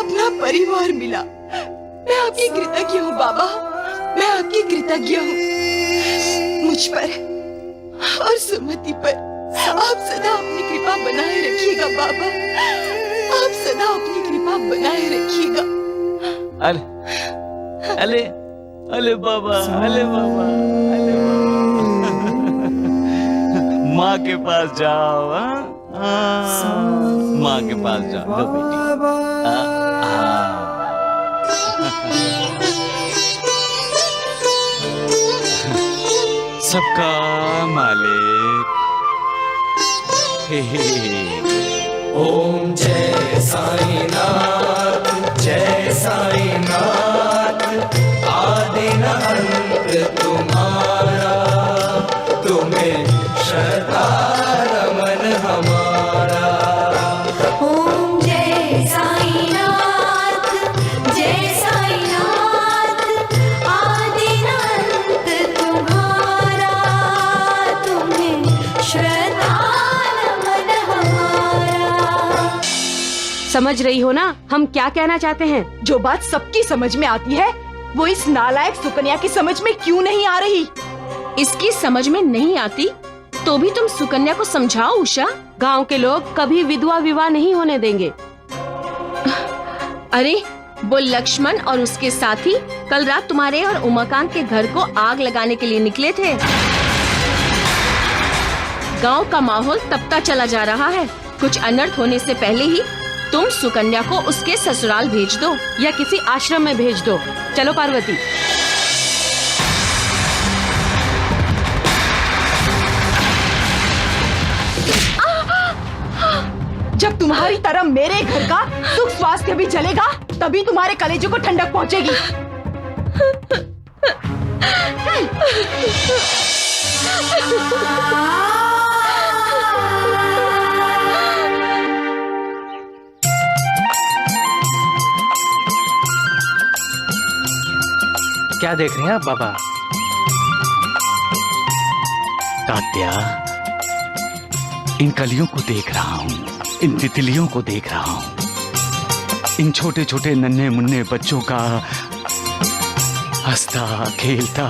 अपना परिवार मिला। मैं आपकी कृतज्ञ हूँ बाबा, मैं आपकी कृतज्ञ हूँ। मुझ पर और सुमति पर आप सदा अपनी कृपा बनाए रखिएगा बाबा, आप सदा अपनी कृपा बनाए रखिएगा। अले अले बाबा, अले बाबा, अले बाबा। माँ के पास जाओ, माँ के पास जाओ, लो बेटी। सबका मालिक। ओम जय साईनाथ, जय साईनाथ। आदि न अंत तुम्हारा, तुम्हें श्रद्धा रमन हमारा। समझ रही हो ना हम क्या कहना चाहते हैं? जो बात सबकी समझ में आती है वो इस नालायक सुकन्या की समझ में क्यों नहीं आ रही? इसकी समझ में नहीं आती तो भी तुम सुकन्या को समझाओ उषा। गांव के लोग कभी विधवा विवाह नहीं होने देंगे। अरे वो लक्ष्मण और उसके साथी कल रात तुम्हारे और उमाकांत के घर को आग लगाने के लिए निकले थे। गांव का माहौल तपता चला जा रहा है। कुछ अनर्थ होने से पहले ही तुम सुकन्या को उसके ससुराल भेज दो या किसी आश्रम में भेज दो। चलो पार्वती। जब तुम्हारी तरह मेरे घर का सुख स्वास्थ्य भी चलेगा तभी तुम्हारे कलेजे को ठंडक पहुंचेगी। क्या देख रहे हैं आप बाबा? तात्या, इन कलियों को देख रहा हूँ, इन तितलियों को देख रहा हूँ, इन छोटे छोटे नन्हे मुन्ने बच्चों का हंसता खेलता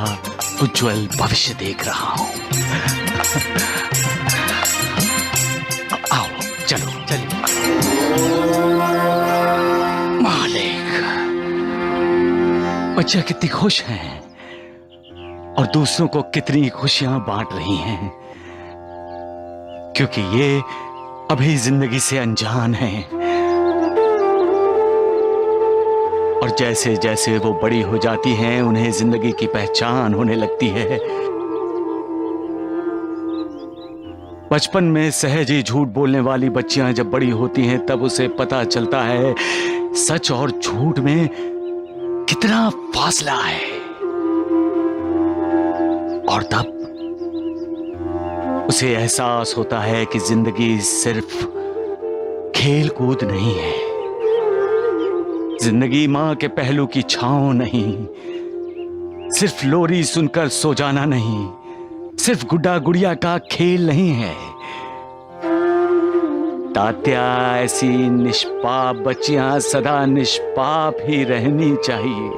उज्जवल भविष्य देख रहा हूँ। आओ चलो चलिए। मालिक, बच्चियां कितनी खुश हैं और दूसरों को कितनी खुशियां बांट रही हैं, क्योंकि ये अभी जिंदगी से अनजान हैं। और जैसे जैसे वो बड़ी हो जाती हैं उन्हें जिंदगी की पहचान होने लगती है। बचपन में सहज ही झूठ बोलने वाली बच्चियां जब बड़ी होती हैं तब उसे पता चलता है सच और झूठ में कितना फासला है। और तब उसे एहसास होता है कि जिंदगी सिर्फ खेल कूद नहीं है। जिंदगी मां के पहलू की छांव नहीं, सिर्फ लोरी सुनकर सो जाना नहीं, सिर्फ गुड्डा गुड़िया का खेल नहीं है। तात्या, ऐसी निष्पाप बच्चियां सदा निष्पाप ही रहनी चाहिए,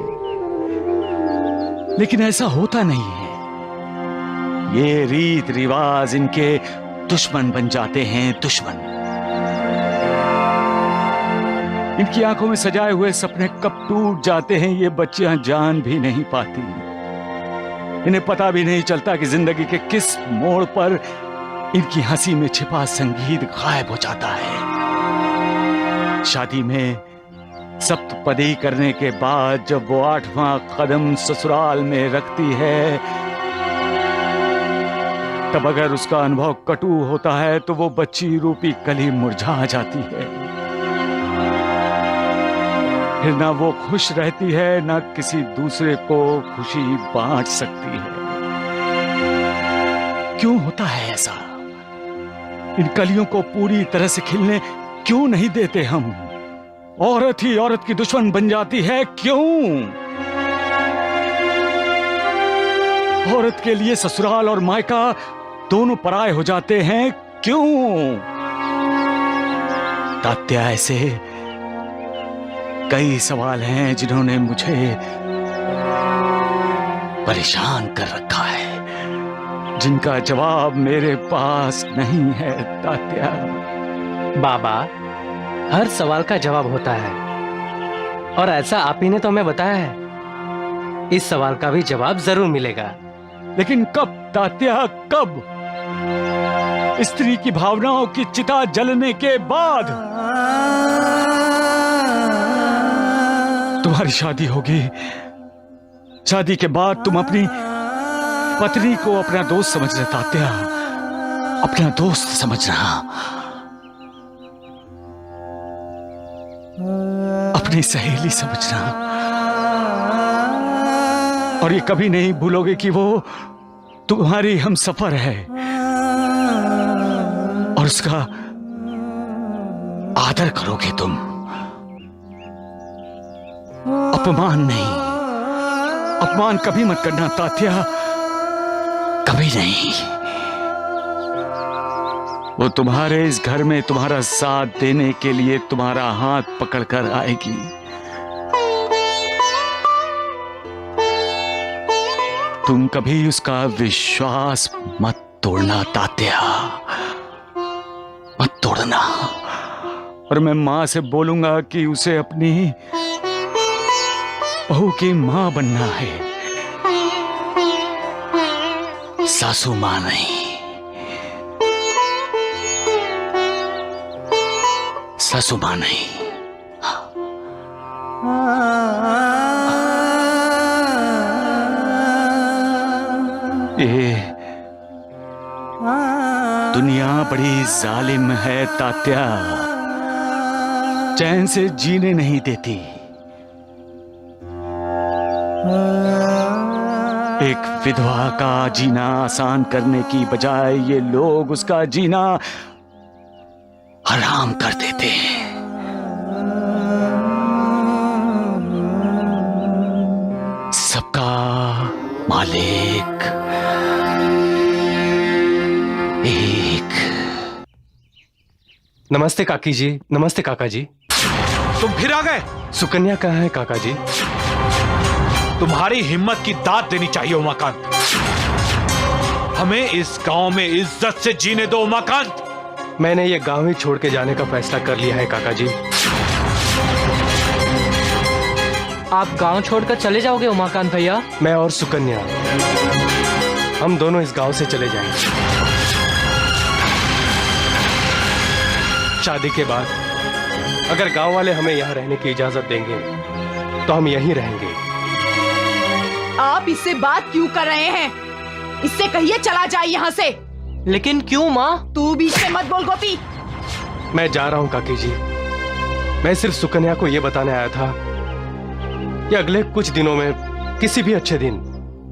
लेकिन ऐसा होता नहीं है। ये रीत रिवाज इनके दुश्मन बन जाते हैं, दुश्मन। इनकी आंखों में सजाए हुए सपने कब टूट जाते हैं ये बच्चियां जान भी नहीं पाती। इन्हें पता भी नहीं चलता कि जिंदगी के किस मोड़ पर इनकी हंसी में छिपा संगीत गायब हो जाता है। शादी में सप्तपदी करने के बाद जब वो 8वां कदम ससुराल में रखती है, तब अगर उसका अनुभव कटु होता है तो वो बच्ची रूपी कली मुरझा जाती है। फिर ना वो खुश रहती है, ना किसी दूसरे को खुशी बांट सकती है। क्यों होता है ऐसा? इन कलियों को पूरी तरह से खिलने क्यों नहीं देते हम? औरत ही औरत की दुश्मन बन जाती है, क्यों? औरत के लिए ससुराल और मायका दोनों पराये हो जाते हैं, क्यों? तात्या, ऐसे कई सवाल हैं जिन्होंने मुझे परेशान कर रखा है, जिनका जवाब मेरे पास नहीं है तात्या। बाबा, हर सवाल का जवाब होता है और ऐसा आप ही ने तो हमें बताया है। इस सवाल का भी जवाब जरूर मिलेगा। लेकिन कब तात्या, कब? स्त्री की भावनाओं की चिता जलने के बाद। तुम्हारी शादी होगी, शादी के बाद तुम अपनी पत्नी को अपना दोस्त समझना तात्या, अपना दोस्त समझना, अपनी सहेली समझना। और ये कभी नहीं भूलोगे कि वो तुम्हारी हमसफर है और उसका आदर करोगे तुम। अपमान नहीं, अपमान कभी मत करना तात्या, कभी नहीं। वो तुम्हारे इस घर में तुम्हारा साथ देने के लिए तुम्हारा हाथ पकड़कर आएगी। तुम कभी उसका विश्वास मत तोड़ना तात्या, मत तोड़ना। और मैं मां से बोलूंगा कि उसे अपनी बहू की मां बनना है, सासू मां नहीं। सासू मां नहीं। ये दुनिया बड़ी जालिम है तात्या, चैन से जीने नहीं देती। एक विधवा का जीना आसान करने की बजाय ये लोग उसका जीना हराम कर देते हैं। सबका मालिक एक। नमस्ते काकी जी। नमस्ते काका जी। तुम फिर आ गए? सुकन्या कहाँ है काका जी? तुम्हारी हिम्मत की दाद देनी चाहिए उमाकांत। हमें इस गांव में इज्जत से जीने दो उमाकांत। मैंने ये गांव ही छोड़ के जाने का फैसला कर लिया है काका जी। आप गांव छोड़कर चले जाओगे उमाकांत भैया? मैं और सुकन्या, हम दोनों इस गांव से चले जाएंगे। शादी के बाद अगर गांव वाले हमें यहाँ रहने की इजाजत देंगे तो हम यहीं रहेंगे। आप इससे बात क्यों कर रहे हैं? इससे कहिए चला जाए यहाँ से। लेकिन क्यों माँ? तू बीच में मत बोल गोपी। मैं जा रहा हूँ काकी जी। मैं सिर्फ सुकन्या को ये बताने आया था कि अगले कुछ दिनों में किसी भी अच्छे दिन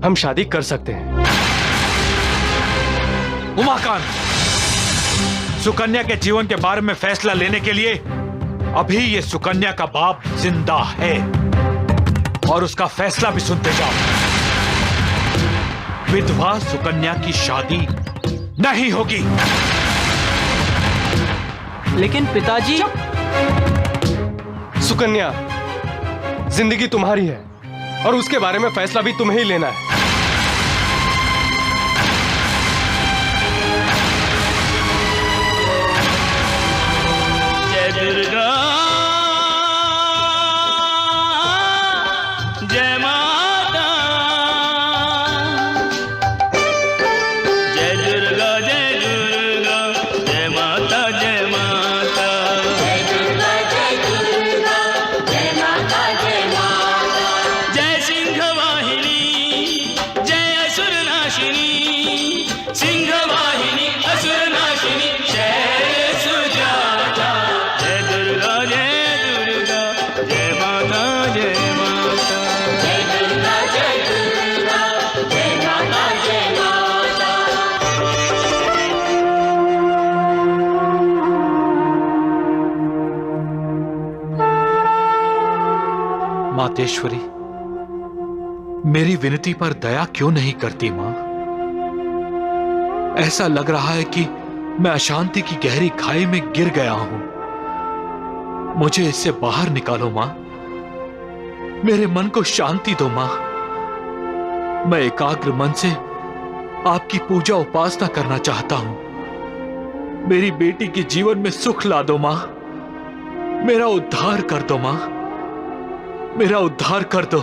हम शादी कर सकते हैं। उमाकांत, सुकन्या के जीवन के बारे में फैसला लेने के लिए अभी ये सुकन्या का बाप जिंदा है और उसका फैसला भी सुनते जाओ। विधवा सुकन्या की शादी नहीं होगी। लेकिन पिताजी। सुकन्या, जिंदगी तुम्हारी है और उसके बारे में फैसला भी तुम्हें ही लेना है। जय दुर्गा, जय माता, जय दुर्गा, जय दुर्गा, जय माता, जय माता, जय दुर्गा, जय दुर्गा, जय माता, जय माता, जय सिंह वाहिनी, जय असुर नाशिनी, सिंह वाहिनी, असुर नाशिनी, जय सुजाता, जय दुर्गा, जय माता, जय माता, जय दुर्गा, जय दुर्गा, जय माता, जय माता। मातेश्वरी, मेरी विनती पर दया क्यों नहीं करती मां? ऐसा लग रहा है कि मैं अशांति की गहरी खाई में गिर गया हूं। मुझे इससे बाहर निकालो मां। मेरे मन को शांति दो मां। मैं एकाग्र मन से आपकी पूजा उपासना करना चाहता हूं। मेरी बेटी के जीवन में सुख ला दो मां। मेरा उद्धार कर दो मां। मेरा उद्धार कर दो।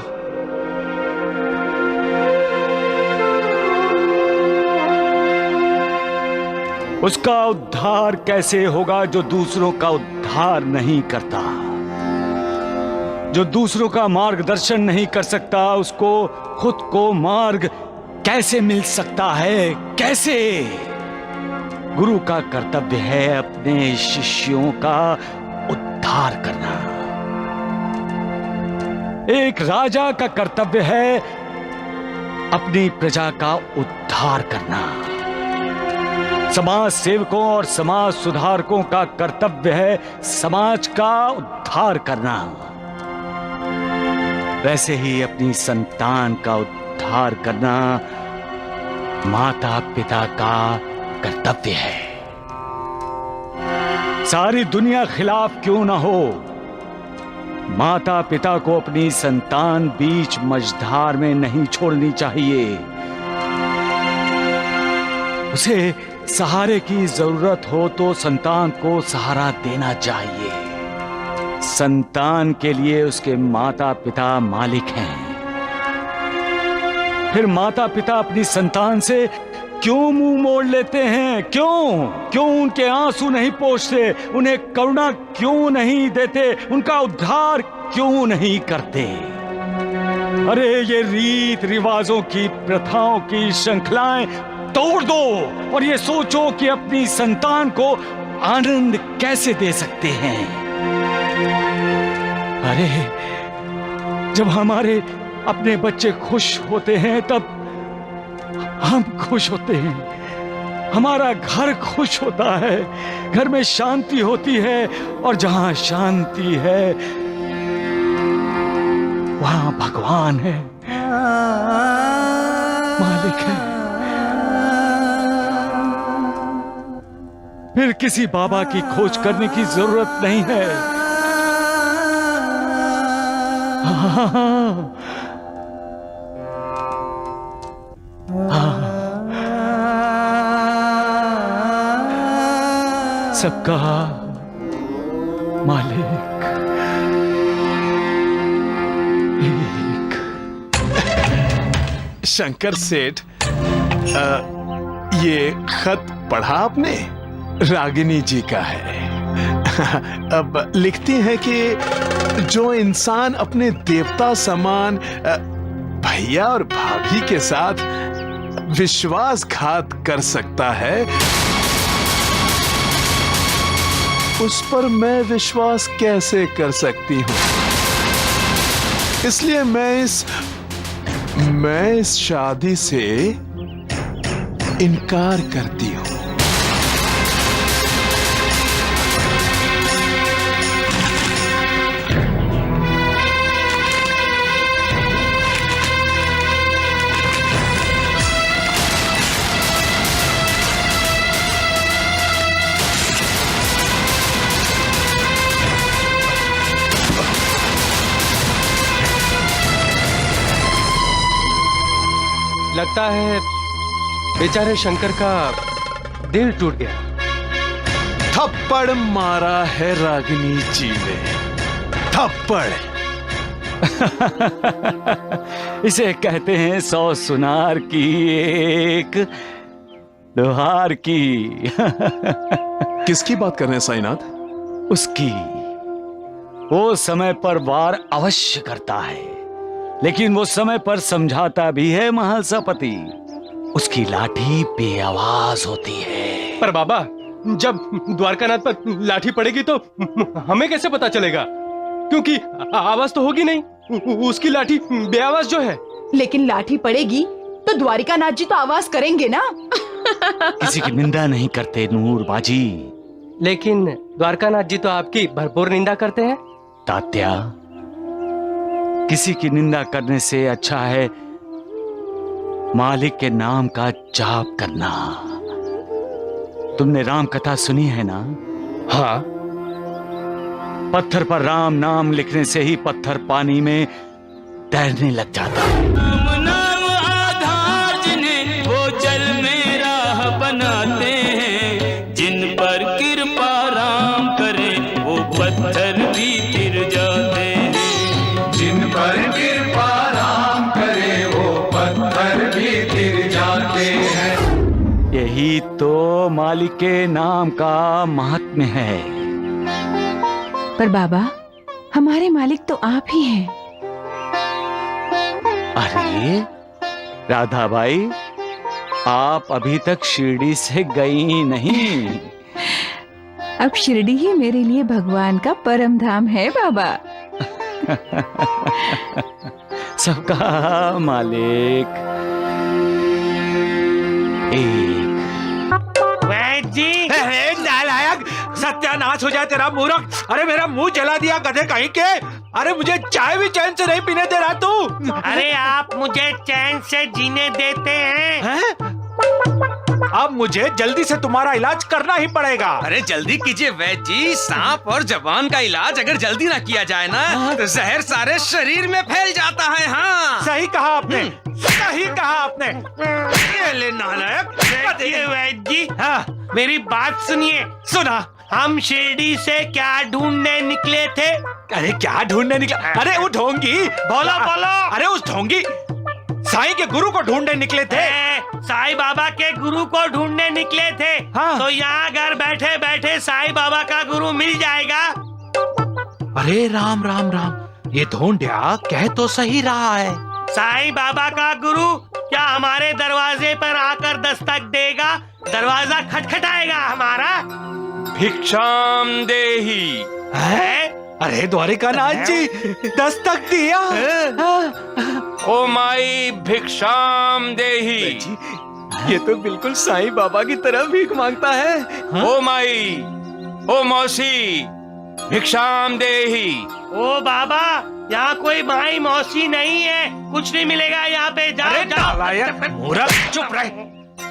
उसका उद्धार कैसे होगा जो दूसरों का उद्धार नहीं करता? जो दूसरों का मार्गदर्शन नहीं कर सकता, उसको खुद को मार्ग कैसे मिल सकता है? कैसे? गुरु का कर्तव्य है अपने शिष्यों का उद्धार करना। एक राजा का कर्तव्य है अपनी प्रजा का उद्धार करना। समाज सेवकों और समाज सुधारकों का कर्तव्य है समाज का उद्धार करना। वैसे ही अपनी संतान का उद्धार करना माता पिता का कर्तव्य है। सारी दुनिया खिलाफ क्यों ना हो, माता पिता को अपनी संतान बीच मझधार में नहीं छोड़नी चाहिए। उसे सहारे की जरूरत हो तो संतान को सहारा देना चाहिए। संतान के लिए उसके माता पिता मालिक हैं। फिर माता पिता अपनी संतान से क्यों मुंह मोड़ लेते हैं? क्यों उनके आंसू नहीं पोंछते? उन्हें करुणा क्यों नहीं देते? उनका उद्धार क्यों नहीं करते? अरे ये रीत रिवाजों की, प्रथाओं की श्रृंखलाएं तोड़ दो और ये सोचो कि अपनी संतान को आनंद कैसे दे सकते हैं। अरे जब हमारे अपने बच्चे खुश होते हैं तब हम खुश होते हैं, हमारा घर खुश होता है, घर में शांति होती है और जहां शांति है वहां भगवान है, मालिक है। फिर किसी बाबा की खोज करने की जरूरत नहीं है। सबका मालिक एक। शंकर सेठ, ये खत पढ़ा आपने? रागिनी जी का है। अब लिखती हैं कि जो इंसान अपने देवता समान भैया और भाभी के साथ विश्वासघात कर सकता है, उस पर मैं विश्वास कैसे कर सकती हूं? इसलिए मैं इस शादी से इनकार करती हूं। लगता है बेचारे शंकर का दिल टूट गया। थप्पड़ मारा है रागिनी जी ने, थप्पड़। इसे कहते हैं 100 सुनार की एक लोहार की। किसकी बात कर रहे हैं साईनाथ? उसकी। वो समय पर वार अवश्य करता है, लेकिन वो समय पर समझाता भी है महलसापति। उसकी लाठी बेआवाज होती है। पर बाबा, जब द्वारकानाथ पर लाठी पड़ेगी तो हमें कैसे पता चलेगा? क्योंकि आवाज तो होगी नहीं, उसकी लाठी बेआवाज जो है। लेकिन लाठी पड़ेगी तो द्वारिकानाथ जी तो आवाज करेंगे ना। किसी की निंदा नहीं करते नूर बाजी। लेकिन द्वारकानाथ जी तो आपकी भरपूर निंदा करते हैं। तात्या, किसी की निंदा करने से अच्छा है मालिक के नाम का जाप करना। तुमने राम कथा सुनी है ना? हाँ। पत्थर पर राम नाम लिखने से ही पत्थर पानी में तैरने लग जाता है। नाम आधार जिन्हें वो जल में राह बनाते हैं, जिन पर कृपा राम करे वो पत्थर भी तिर जाते हैं। जिन पर कृपा राम करे वो पत्थर भी तिर जाते हैं। यही तो मालिक के नाम का महात्म्य है। पर बाबा, हमारे मालिक तो आप ही हैं। अरे राधा बाई, आप अभी तक शिरडी से गई नहीं। अब शिरडी ही मेरे लिए भगवान का परम धाम है बाबा। सबका मालिक एक। जी नालायक, सत्यानाश हो जाए तेरा मूर्ख। अरे मेरा मुंह जला दिया गधे कहीं के। अरे मुझे चाय भी चैन से नहीं पीने दे रहा तू। अरे आप मुझे चैन से जीने देते हैं? अब मुझे जल्दी से तुम्हारा इलाज करना ही पड़ेगा। अरे जल्दी कीजिए वैद्य जी, सांप और जबान का इलाज अगर जल्दी ना किया जाए ना तो जहर सारे शरीर में फैल जाता है। हाँ सही कहा आपने, सही कहा आपने। ये ले नालायक। देखिए वैद्य जी, हाँ मेरी बात सुनिए। सुना। हम शिरडी से क्या ढूंढने निकले थे? अरे क्या ढूंढने निकले? अरे वो ढोंगी। बोलो बोलो। अरे उस ढोंगी साईं के गुरु को ढूंढने निकले थे। साईं बाबा के गुरु को ढूंढने निकले थे। हाँ। तो यहाँ घर बैठे बैठे साईं बाबा का गुरु मिल जाएगा। अरे राम राम राम, ये ढोंढिया कह तो सही रहा है। साईं बाबा का गुरु क्या हमारे दरवाजे पर आकर दस्तक देगा? दरवाजा खटखटाएगा हमारा। भिक्षाम देही। है? अरे द्वारिकानाथ जी दस्तक दिया। ओ माई भिक्षाम देही। ये तो बिल्कुल साईं बाबा की तरह भीख मांगता है। ओ माई, ओ मौसी भिक्षाम देही। ओ बाबा, यहाँ कोई माई मौसी नहीं है, कुछ नहीं मिलेगा यहाँ पे। जाओ जाओ। मूर्ख चुप रहे,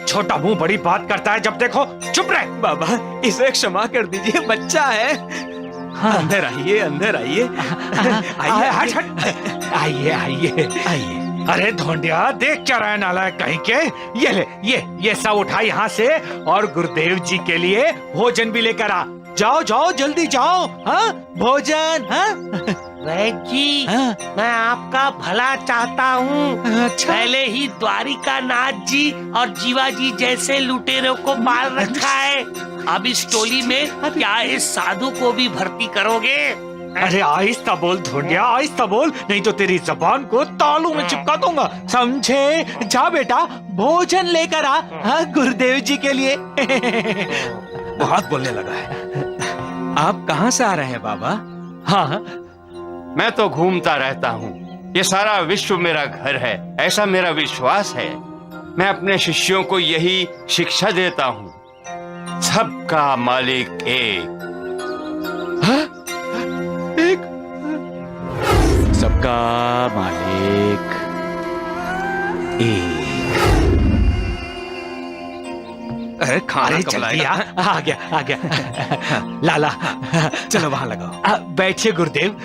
छोटा मुंह बड़ी बात करता है जब देखो। चुप रहे। बाबा इसे क्षमा कर दीजिए, बच्चा है। हाँ। अंदर आइए, अंदर आइए। आइए, हट हट। आइए आइए आइए। अरे ढोंडिया देख क्या रहा है नालायक कहीं के। ये ले, ये सब उठा यहाँ से और गुरुदेव जी के लिए भोजन भी लेकर आ। जाओ जाओ जल्दी जाओ। हाँ भोजन। हाँ वैद्य जी, मैं आपका भला चाहता हूँ। अच्छा। पहले ही द्वारिकानाथ जी और जीवाजी जैसे लुटेरों को मार रखा है, अब इस टोली में क्या इस साधु को भी भर्ती करोगे? अरे आहिस्ता बोल ढोंडिया, आहिस्ता बोल, नहीं तो तेरी जबान को तालू में चिपका दूंगा, समझे? जा बेटा भोजन लेकर आ। हाँ गुरुदेव जी के लिए। बहुत बोलने लगा है। आप कहाँ से आ रहे हैं बाबा? हाँ मैं तो घूमता रहता हूँ, ये सारा विश्व मेरा घर है, ऐसा मेरा विश्वास है। मैं अपने शिष्यों को यही शिक्षा देता हूँ, सबका मालिक एक। एक सबका मालिक एक। अरे खाना कब लाएगा? आ गया लाला चलो वहां लगाओ। बैठिए गुरुदेव,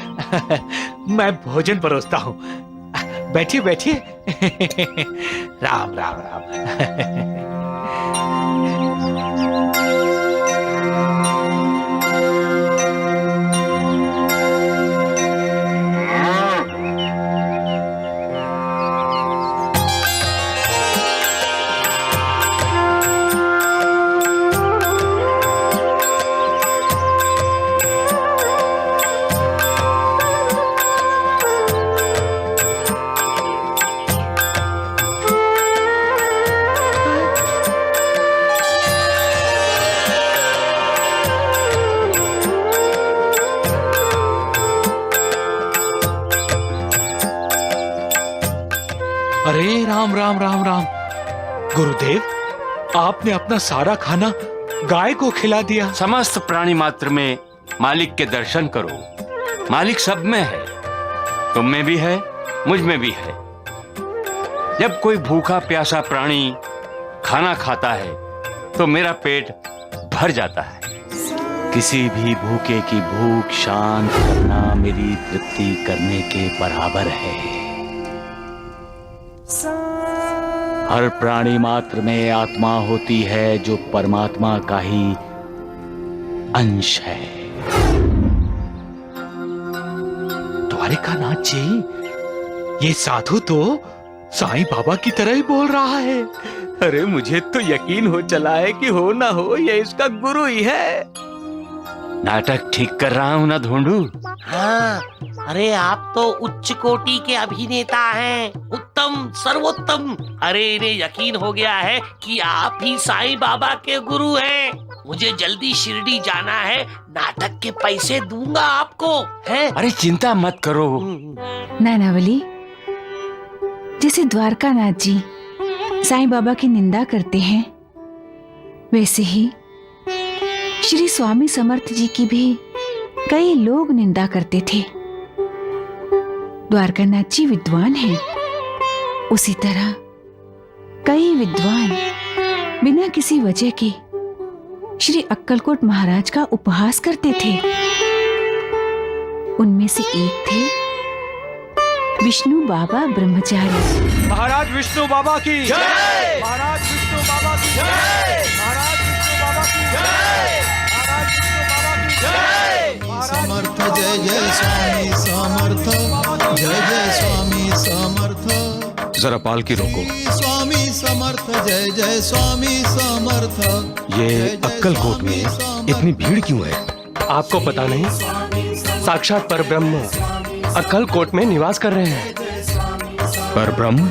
मैं भोजन परोसता हूँ। बैठिए बैठिए। राम राम राम। अरे राम राम राम राम। गुरुदेव आपने अपना सारा खाना गाय को खिला दिया। समस्त प्राणी मात्र में मालिक के दर्शन करो, मालिक सब में है, तुम में भी है, मुझ में भी है। जब कोई भूखा प्यासा प्राणी खाना खाता है तो मेरा पेट भर जाता है। किसी भी भूखे की भूख शांत करना मेरी तृप्ति करने के बराबर है। हर प्राणी मात्र में आत्मा होती है जो परमात्मा का ही अंश है। द्वारिकानाथ जी, ये साधु तो साईं बाबा की तरह ही बोल रहा है। अरे मुझे तो यकीन हो चला है कि हो ना हो ये इसका गुरु ही है। नाटक ठीक कर रहा हूं ना ढूंढू? हाँ, अरे आप तो उच्च कोटि के अभिनेता हैं, उत्तम सर्वोत्तम। अरे इन्हें यकीन हो गया है कि आप ही साईं बाबा के गुरु हैं। मुझे जल्दी शिरडी जाना है, नाटक के पैसे दूंगा आपको, है? अरे चिंता मत करो। नानावली, जैसे द्वारकानाथ जी साईं बाबा की निंदा करते हैं, वैसे ही श्री स्वामी समर्थ जी की भी कई लोग निंदा करते थे। द्वारकानाथ जी विद्वान हैं, उसी तरह कई विद्वान बिना किसी वजह के श्री अक्कलकोट महाराज का उपहास करते थे। उनमें से एक थे विष्णु बाबा ब्रह्मचारी। महाराज विष्णु बाबा की जय। महाराज विष्णु बाबा की जय। महाराज विष्णु बाबा की जय। महाराज विष्णु बाबा की जय। समर्थ जय जय स्वामी समर्थ, जय जय स्वामी समर्थ। जरा पालकी रोको। स्वामी समर्थ जय जय स्वामी समर्थ। ये अक्कलकोट में इतनी भीड़ क्यों है? आपको पता नहीं, साक्षात परब्रह्म अक्कलकोट में निवास कर रहे हैं। परब्रह्म?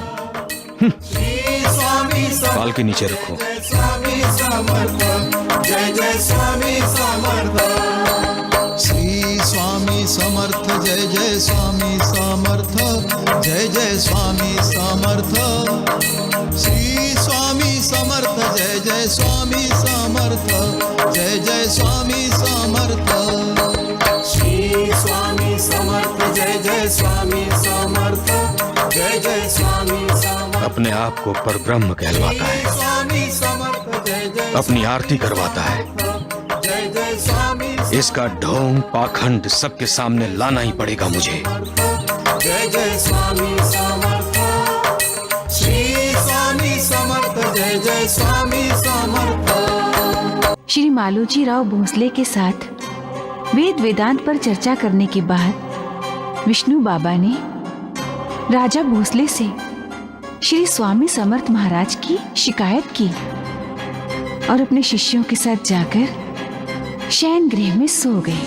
पालकी नीचे रखो। स्वामी समर्थ जय जय स्वामी समर्थ। श्री स्वामी समर्थ जय जय स्वामी समर्थ, जय जय स्वामी समर्थ। श्री स्वामी समर्थ जय जय स्वामी समर्थ, जय जय स्वामी समर्थ। श्री स्वामी समर्थ जय जय स्वामी समर्थ, जय जय स्वामी समर्थ। अपने आप को परब्रह्म कहलवाता है, स्वामी समर्थ जय जय अपनी आरती करवाता है। जय जय स्वामी इसका ढोंग पाखंड सबके सामने लाना ही पड़ेगा मुझे। जय जय स्वामी समर्थ। श्री स्वामी समर्थ जय जय स्वामी समर्थ। श्री मालोजी राव भोसले के साथ वेद वेदांत पर चर्चा करने के बाद विष्णु बाबा ने राजा भोसले से श्री स्वामी समर्थ महाराज की शिकायत की और अपने शिष्यों के साथ जाकर शयन गृह में सो गए।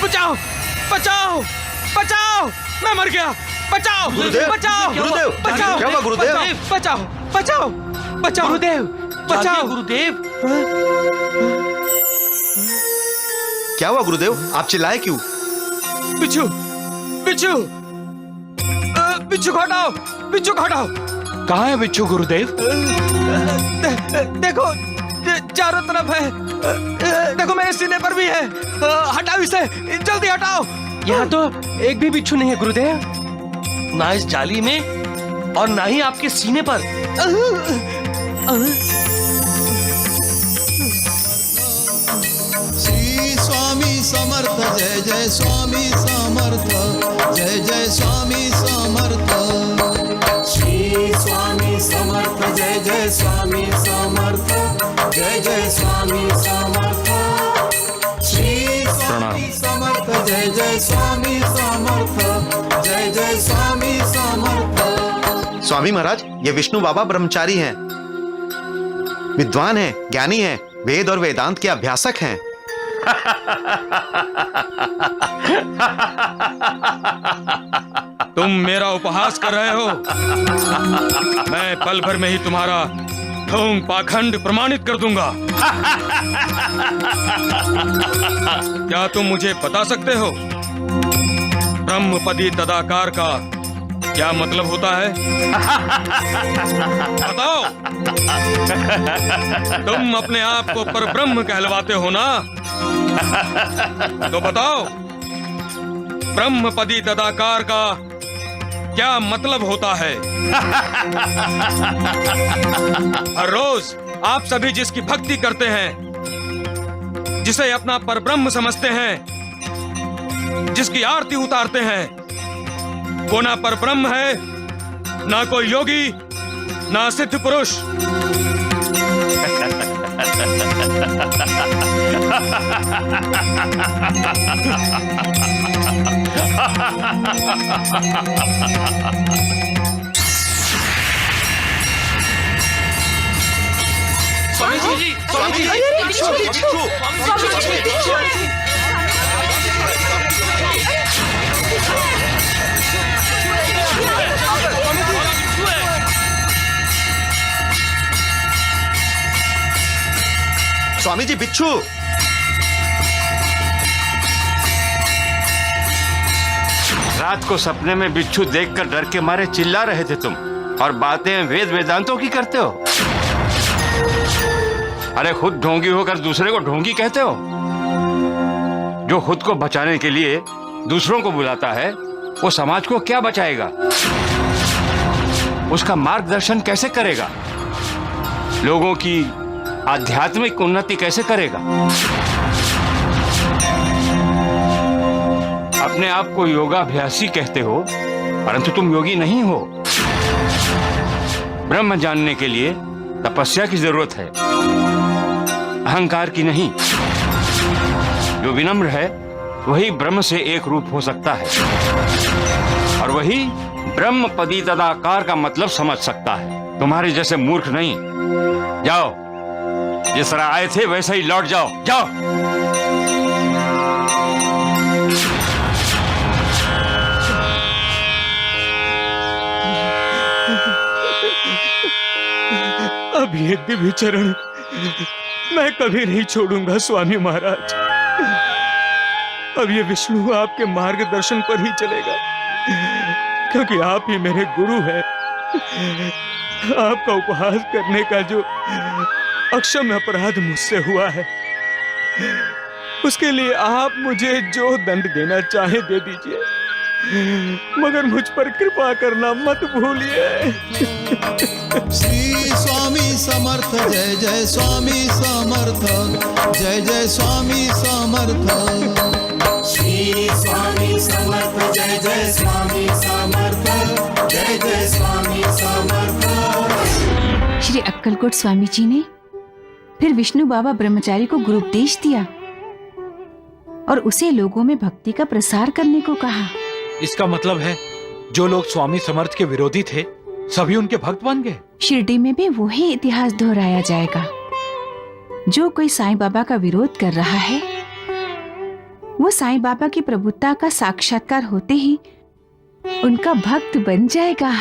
बचाओ बचाओ बचाओ, मैं मर गया। बचाओ बचाओ गुरुदेव, बचाओ, क्या हुआ गुरुदेव? बचाओ बचाओ बचाओ गुरुदेव, बचाओ गुरुदेव। क्या हुआ गुरुदेव, आप चिल्लाए क्यों? बिच्छू बिच्छू बिच्छू को हटाओ, बिच्छू को हटाओ। कहाँ है बिच्छू गुरुदेव? देखो चारों तरफ है, देखो मेरे सीने पर भी है। हटाओ इसे, जल्दी हटाओ। यहाँ तो एक भी बिच्छू नहीं है गुरुदेव। ना इस जाली में और ना ही आपके सीने पर। श्री स्वामी समर्थ जय जय स्वामी समर्थ, जय जय स्वामी समर्थ। श्री स्वामी समर्थ जय जय स्वामी समर्थ, जय जय स्वामी समर्थ। श्री स्वामी समर्थ जय जय स्वामी समर्थ, जय जय स्वामी समर्थ। स्वामी महाराज, ये विष्णु बाबा ब्रह्मचारी हैं, विद्वान हैं, ज्ञानी हैं, वेद और वेदांत के अभ्यासक हैं। तुम मेरा उपहास कर रहे हो। मैं पल भर में ही तुम्हारा ढोंग पाखंड प्रमाणित कर दूंगा। क्या तुम मुझे बता सकते हो ब्रह्मपदी तदाकार का क्या मतलब होता है? बताओ। तुम अपने आप को परब्रह्म कहलवाते हो ना, तो बताओ ब्रह्मपदी तदाकार का क्या मतलब होता है? हर रोज आप सभी जिसकी भक्ति करते हैं, जिसे अपना परब्रह्म समझते हैं, जिसकी आरती उतारते हैं, वो ना परब्रह्म है, ना कोई योगी, ना सिद्ध पुरुष। स्वामी जी, स्वामी जी, स्वामी जी बिच्छू। रात को सपने में बिच्छू देखकर डर के मारे चिल्ला रहे थे तुम, और बातें वेद वेदांतों की करते हो। अरे खुद ढोंगी होकर दूसरे को ढोंगी कहते हो। जो खुद को बचाने के लिए दूसरों को बुलाता है वो समाज को क्या बचाएगा, उसका मार्गदर्शन कैसे करेगा, लोगों की आध्यात्मिक उन्नति कैसे करेगा। अपने आप को योगाभ्यासी कहते हो, परंतु तुम योगी नहीं हो। ब्रह्म जानने के लिए तपस्या की जरूरत है, अहंकार की नहीं। जो विनम्र है वही ब्रह्म से एक रूप हो सकता है, और वही ब्रह्म पदी तदाकार का मतलब समझ सकता है। तुम्हारे जैसे मूर्ख नहीं। जाओ, जिस तरह आए थे वैसे ही लौट जाओ। जाओ। अब ये दिव्य चरण मैं कभी नहीं छोड़ूंगा स्वामी महाराज। अब ये विष्णु आपके मार्गदर्शन पर ही चलेगा, क्योंकि आप ही मेरे गुरु हैं। आपका उपहास करने का जो अक्षम्य अपराध मुझसे हुआ है, उसके लिए आप मुझे जो दंड देना चाहे दे दीजिए, मगर मुझ पर कृपा करना मत भूलिए। श्री स्वामी समर्थ, जय जय स्वामी समर्थ, जय जय स्वामी समर्थ। श्री स्वामी समर्थ, जय जय स्वामी समर्थ, जय जय स्वामी समर्थ। श्री अक्कलकोट स्वामी जी ने फिर विष्णु बाबा ब्रह्मचारी को गुरुपदेश दिया और उसे लोगों में भक्ति का प्रसार करने को कहा। इसका मतलब है जो लोग स्वामी समर्थ के विरोधी थे सभी उनके भक्त बन गए। शिरडी में भी वही इतिहास दोहराया जाएगा। जो कोई साईं बाबा का विरोध कर रहा है वो साईं बाबा की प्रभुता का साक्षात्कार होते ही उनका भक्त बन जाएगा।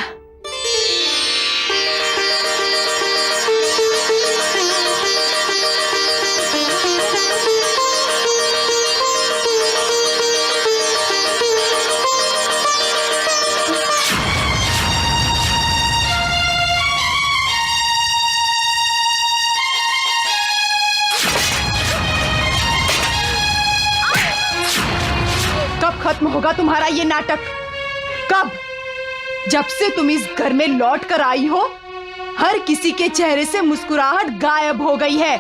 खत्म होगा तुम्हारा ये नाटक? कब? जब से तुम इस घर में लौट कर आई हो, हर किसी के चेहरे से मुस्कुराहट गायब हो गई है।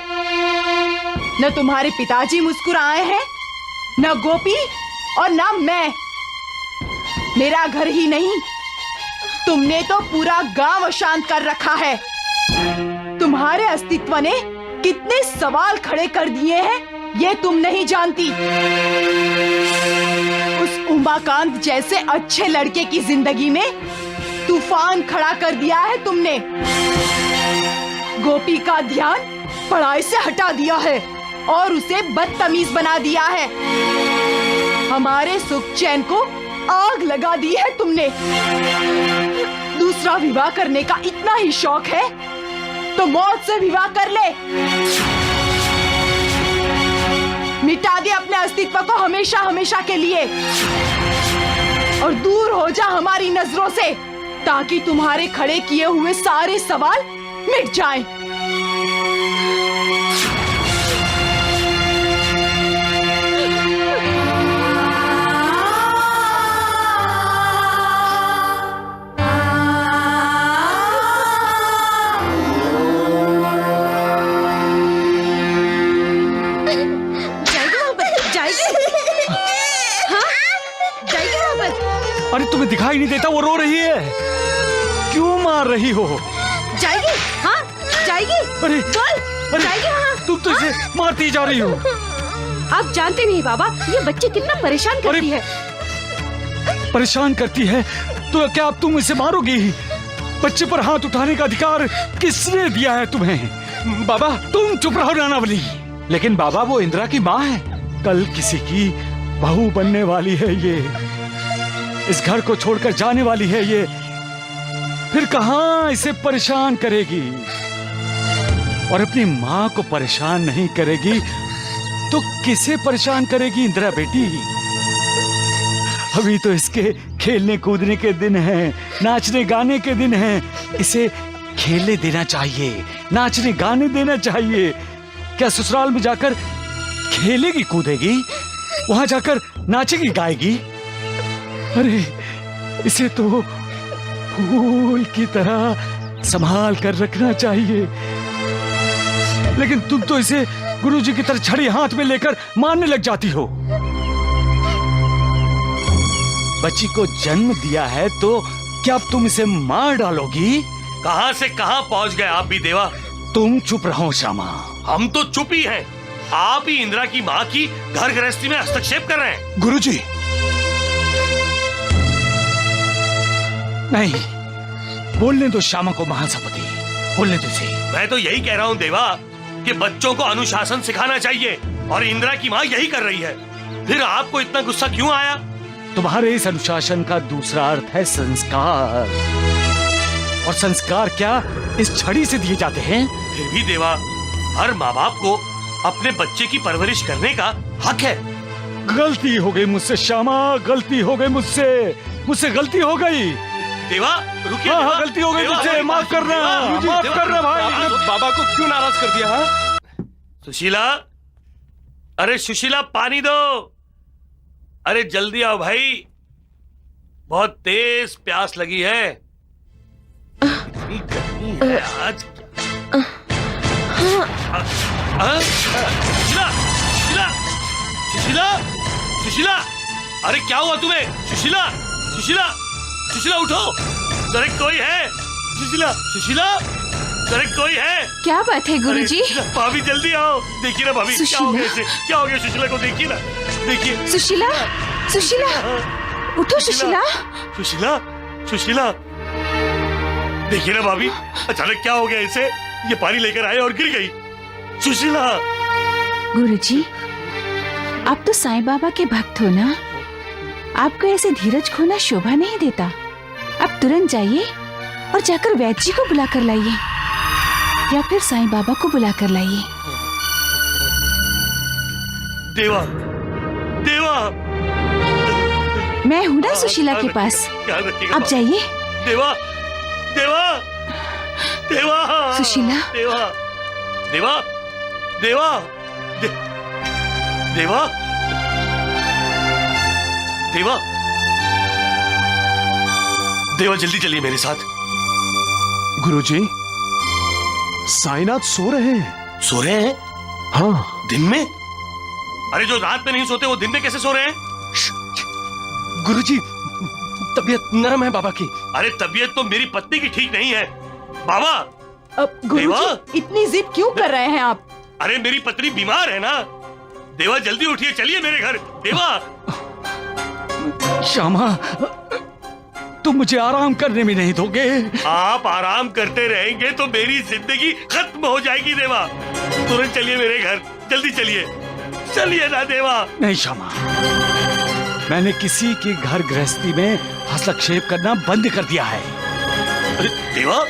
न तुम्हारे पिताजी मुस्कुराए हैं, न गोपी और न मैं। मेरा घर ही नहीं, तुमने तो पूरा गांव अशांत कर रखा है। तुम्हारे अस्तित्व ने कितने सवाल खड़े कर दिए हैं ये तुम नहीं जानती। उस उमाकांत जैसे अच्छे लड़के की जिंदगी में तूफान खड़ा कर दिया है तुमने। गोपी का ध्यान पढ़ाई से हटा दिया है और उसे बदतमीज बना दिया है। हमारे सुख चैन को आग लगा दी है तुमने। दूसरा विवाह करने का इतना ही शौक है तो मौत से विवाह कर ले। मिटा दे अपने अस्तित्व को हमेशा हमेशा के लिए और दूर हो जा हमारी नजरों से, ताकि तुम्हारे खड़े किए हुए सारे सवाल मिट जाएं। अरे तुम्हें दिखाई नहीं देता वो रो रही है? क्यों मार रही हो? जाएगी? हाँ जाएगी। अरे बोल, जाएगी हाँ। तुम तो इसे मारती जा रही हो। आप जानते नहीं बाबा ये बच्चे कितना परेशान करती है। परेशान करती है तो क्या अब तुम इसे मारोगी? बच्चे पर हाथ उठाने का अधिकार किसने दिया है तुम्हें? बाबा तुम चुप रहो नानावली। लेकिन बाबा वो इंदिरा की माँ है। कल किसी की बहू बनने वाली है ये, इस घर को छोड़कर जाने वाली है ये, फिर कहां इसे परेशान करेगी? और अपनी माँ को परेशान नहीं करेगी तो किसे परेशान करेगी इंदिरा बेटी? अभी तो इसके खेलने कूदने के दिन हैं, नाचने गाने के दिन हैं। इसे खेलने देना चाहिए, नाचने गाने देना चाहिए। क्या ससुराल में जाकर खेलेगी कूदेगी, वहां जाकर नाचेगी गाएगी? अरे इसे तो फूल की तरह संभाल कर रखना चाहिए। लेकिन तुम तो इसे गुरुजी की तरह छड़ी हाथ में लेकर मारने लग जाती हो। बच्ची को जन्म दिया है तो क्या अब तुम इसे मार डालोगी? कहां से कहां पहुंच गए आप भी देवा। तुम चुप रहो श्यामा। हम तो चुप ही हैं। आप ही इंदिरा की माँ की घर गृहस्थी में हस्तक्षेप कर रहे हैं। गुरुजी नहीं, बोलने दो श्यामा को महासपति, बोलने दो इसे। मैं तो यही कह रहा हूँ देवा कि बच्चों को अनुशासन सिखाना चाहिए और इंदिरा की माँ यही कर रही है। फिर आपको इतना गुस्सा क्यों आया? तुम्हारे इस अनुशासन का दूसरा अर्थ है संस्कार, और संस्कार क्या इस छड़ी से दिए जाते हैं? फिर भी देवा, हर माँ बाप को अपने बच्चे की परवरिश करने का हक है। गलती हो गई मुझसे श्यामा, गलती हो गई मुझसे गलती हो गई। देवा रुकिए। हाँ, गलती हो गई मुझसे, माफ करना, माफ करना भाई। बाबा को क्यों नाराज कर दिया? हाँ? सुशीला, अरे सुशीला पानी दो। अरे जल्दी आओ भाई, बहुत तेज प्यास लगी है। इतनी गर्मी है आज। सुशीला, सुशीला, सुशीला, सुशीला, अरे क्या हुआ तुम्हें? सुशीला, सुशीला, सुशीला उठो, अरे कोई है? सुशीला, सुशीला, अरे कोई है? क्या बात है गुरुजी? भाभी जल्दी आओ, देखिए ना भाभी क्या हो गया इसे, क्या हो गया सुशीला को, देखिए ना, देखिए। सुशीला, सुशीला, उठो सुशीला। सुशीला, सुशीला, देखिए ना भाभी, अचानक क्या हो गया इसे? ये पानी लेकर आए और गिर गई। सुशीला। गुरुजी, आप तो साईं बाबा के भक्त हो ना, आपको ऐसे धीरज खोना शोभा नहीं देता। आप तुरंत जाइए और जाकर वैद्य जी को बुला कर लाइए, या फिर साईं बाबा को बुला कर लाइए। देवा, देवा, मैं हूं ना सुशीला के पास, आप जाइए। देवा, देवा, देवा, सुशीला, देवा, देवा, देवा, देवा, देवा, देवा जल्दी चलिए मेरे साथ। गुरुजी, साईनाथ सो रहे हैं। सो रहे हैं? हाँ। दिन में? अरे जो रात में नहीं सोते वो दिन में कैसे सो रहे हैं? गुरुजी, तबीयत नरम है बाबा की। अरे तबीयत तो मेरी पत्नी की ठीक नहीं है बाबा। अब गुरुजी इतनी जिद क्यों कर रहे हैं आप? अरे मेरी पत्नी बीमार है ना। देवा जल्दी उठिए, चलिए मेरे घर। देवा। श्यामा, तुम मुझे आराम करने में नहीं दोगे? आप आराम करते रहेंगे तो मेरी जिंदगी खत्म हो जाएगी देवा। तुरंत चलिए मेरे घर, जल्दी चलिए, चलिए ना देवा। नहीं श्यामा, मैंने किसी की घर गृहस्थी में हस्तक्षेप करना बंद कर दिया है। अरे देवा।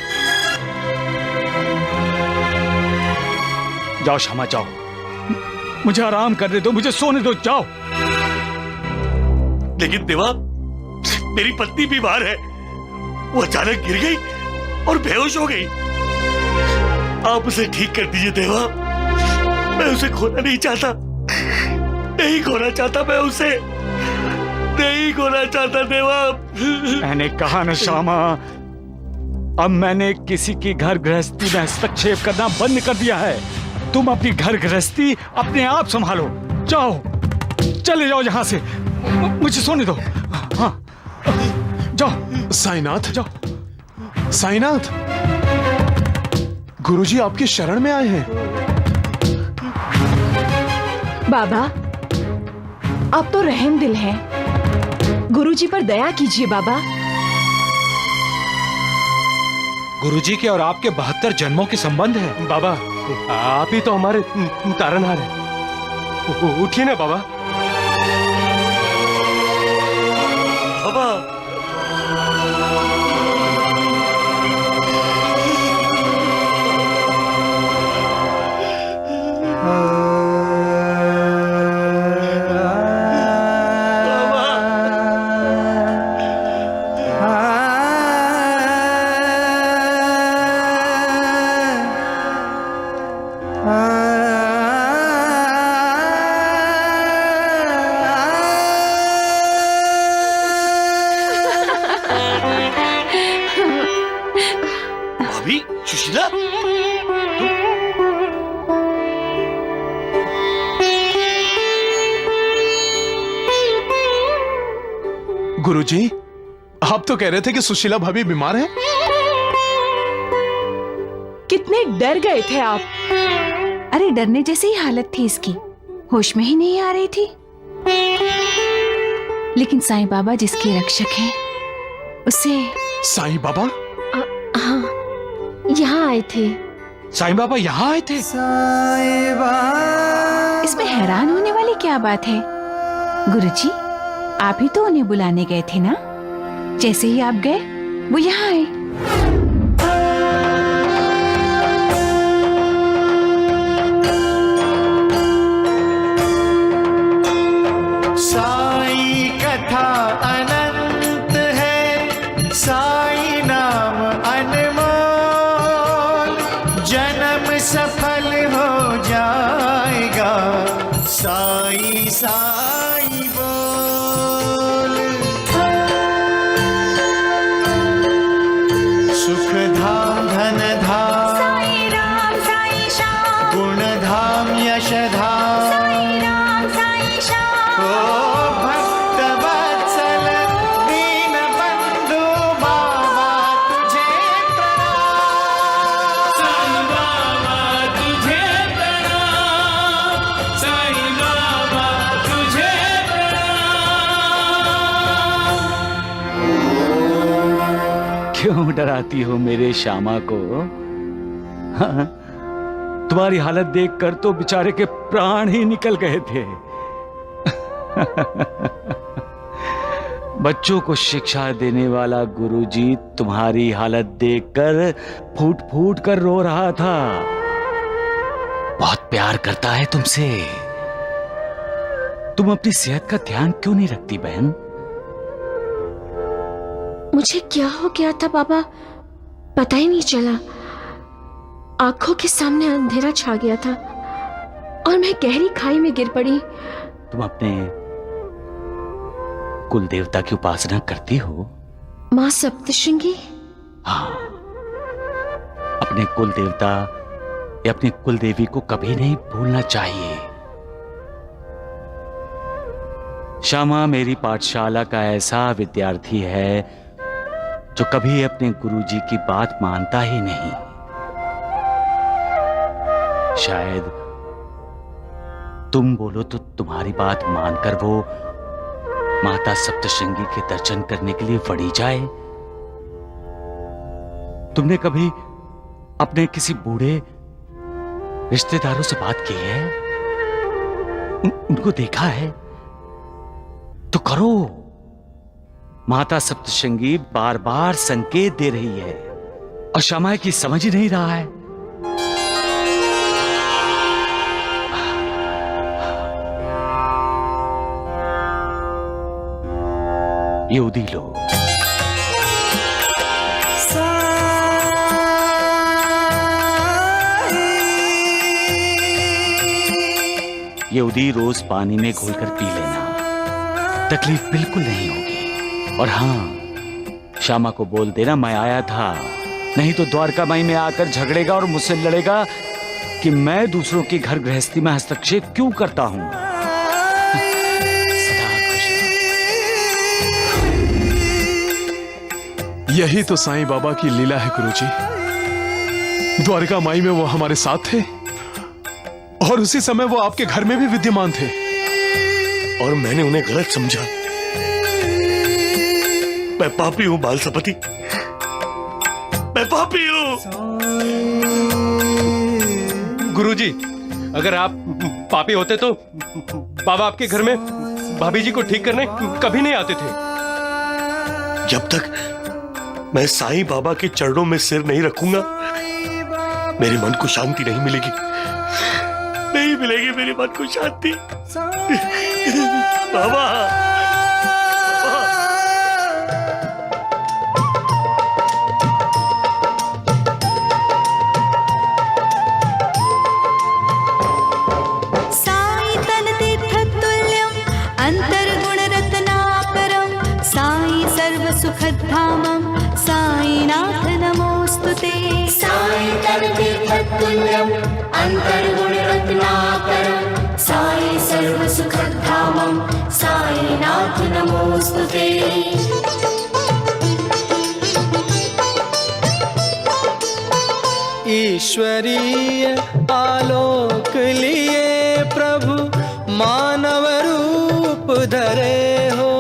जाओ श्यामा जाओ, मुझे आराम करने दो, मुझे सोने दो, जाओ। लेकिन देवा, मेरी पत्नी बीमार है, वो अचानक गिर गई और बेहोश हो गई। आप उसे ठीक कर दीजिए देवा। मैं उसे खोना नहीं चाहता, नहीं खोना चाहता, मैं उसे नहीं खोना चाहता देवा। मैंने कहा ना श्यामा, अब मैंने किसी की घर गृहस्थी में हस्तक्षेप करना बंद कर दिया है। तुम अपनी घर गृहस्थी अपने आप संभालो, जाओ, चले जाओ यहाँ से, मुझे सोने दो। हाँ जाओ। साईनाथ, जाओ। साईनाथ, गुरुजी आपकी शरण में आए हैं। बाबा, आप तो रहम दिल हैं, गुरुजी पर दया कीजिए बाबा। गुरुजी के और आपके 72 जन्मों के संबंध है। बाबा, आप ही तो हमारे तारनहार हैं। उठिए ना बाबा। बाबा, सुशीला गुरुजी, आप तो कह रहे थे कि सुशीला भाभी बीमार है। कितने डर गए थे आप। अरे डरने जैसी ही हालत थी इसकी, होश में ही नहीं आ रही थी। लेकिन साईं बाबा जिसके रक्षक हैं, उसे। साईं बाबा? हाँ, यहाँ आए थे। साईं बाबा यहाँ आए थे? इसमें हैरान होने वाली क्या बात है गुरुजी? आप ही तो उन्हें बुलाने गए थे ना। जैसे ही आप गए वो यहाँ आए। साई कथा अनंत है, साई नाम अनमोल, जन्म सफल हो जाएगा, साई साई बोल। सुख धाम धन धाम, साई राम साई श्याम, गुण धाम यश धाम, साई राम साई श्याम। ओ भक्त वत्सल दीन बंधु बाबा तुझे प्रणाम। साईं बाबा तुझे प्रणाम, साईं बाबा तुझे प्रणाम। क्यों डराती हो मेरे श्यामा को? हाँ, तुम्हारी हालत देखकर तो बेचारे के प्राण ही निकल गए थे। बच्चों को शिक्षा देने वाला गुरुजी तुम्हारी हालत देखकर फूट फूट कर रो रहा था। बहुत प्यार करता है तुमसे। तुम अपनी सेहत का ध्यान क्यों नहीं रखती बहन? मुझे क्या हो गया था बाबा, पता ही नहीं चला। आंखों के सामने अंधेरा छा गया था और मैं गहरी खाई में गिर पड़ी। तुम अपने कुल देवता की उपासना करती हो? माँ सप्तशृंगी? हाँ, अपने कुल देवता या अपनी कुल देवी को कभी नहीं भूलना चाहिए। श्यामा मेरी पाठशाला का ऐसा विद्यार्थी है जो कभी अपने गुरुजी की बात मानता ही नहीं। शायद तुम बोलो तो तुम्हारी बात मानकर वो माता सप्तशृंगी के दर्शन करने के लिए बढ़ी जाए। तुमने कभी अपने किसी बूढ़े रिश्तेदारों से बात की है? उनको देखा है तो करो। माता सप्तशृंगी बार बार संकेत दे रही है और श्यामा की समझ ही नहीं रहा है। ये उदी लो। ये उदी रोज पानी में घोलकर पी लेना, तकलीफ बिल्कुल नहीं होगी। और हाँ, श्यामा को बोल देना मैं आया था, नहीं तो द्वारका माई में आकर झगड़ेगा और मुझसे लड़ेगा कि मैं दूसरों की घर गृहस्थी में हस्तक्षेप क्यों करता हूं। यही तो साईं बाबा की लीला है गुरुजी। द्वारका माई में वो हमारे साथ थे और उसी समय वो आपके घर में भी विद्यमान थे और मैंने उन्हें गलत समझा। मैं पापी हूं बालसपति, मैं पापी हूं। गुरुजी, अगर आप पापी होते तो बाबा आपके घर में भाभी जी को ठीक करने कभी नहीं आते थे। जब तक मैं साईं बाबा के चरणों में सिर नहीं रखूंगा, मेरे मन को शांति नहीं मिलेगी, नहीं मिलेगी मेरे मन को शांति। बाबा, साई तन तीर्थतुल्यं अंतर्गुण रत्नाकरं, साई सर्व सुखधामं, साईनाथ नमोस्तुते। साई चिरन्तन तीर्थतुल्यम् अन्तर्गुणरत्नाकरं साई सर्वसुखधामं साईनाथ नमोस्तुते। ईश्वरीय आलोक लिए प्रभु मानव रूप धरे हो।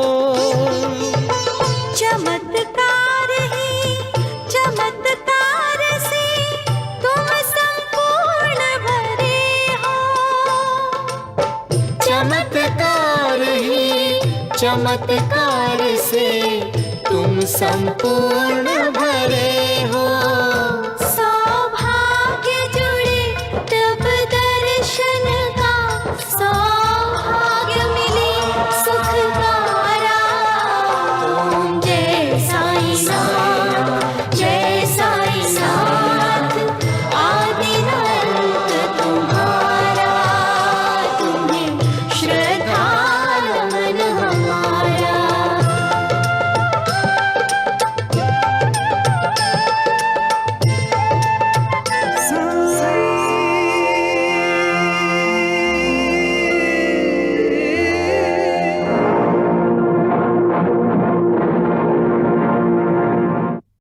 चमत्कार ही चमत्कार से तुम संपूर्ण भरे हो। चमत्कार ही चमत्कार से तुम संपूर्ण भरे हो।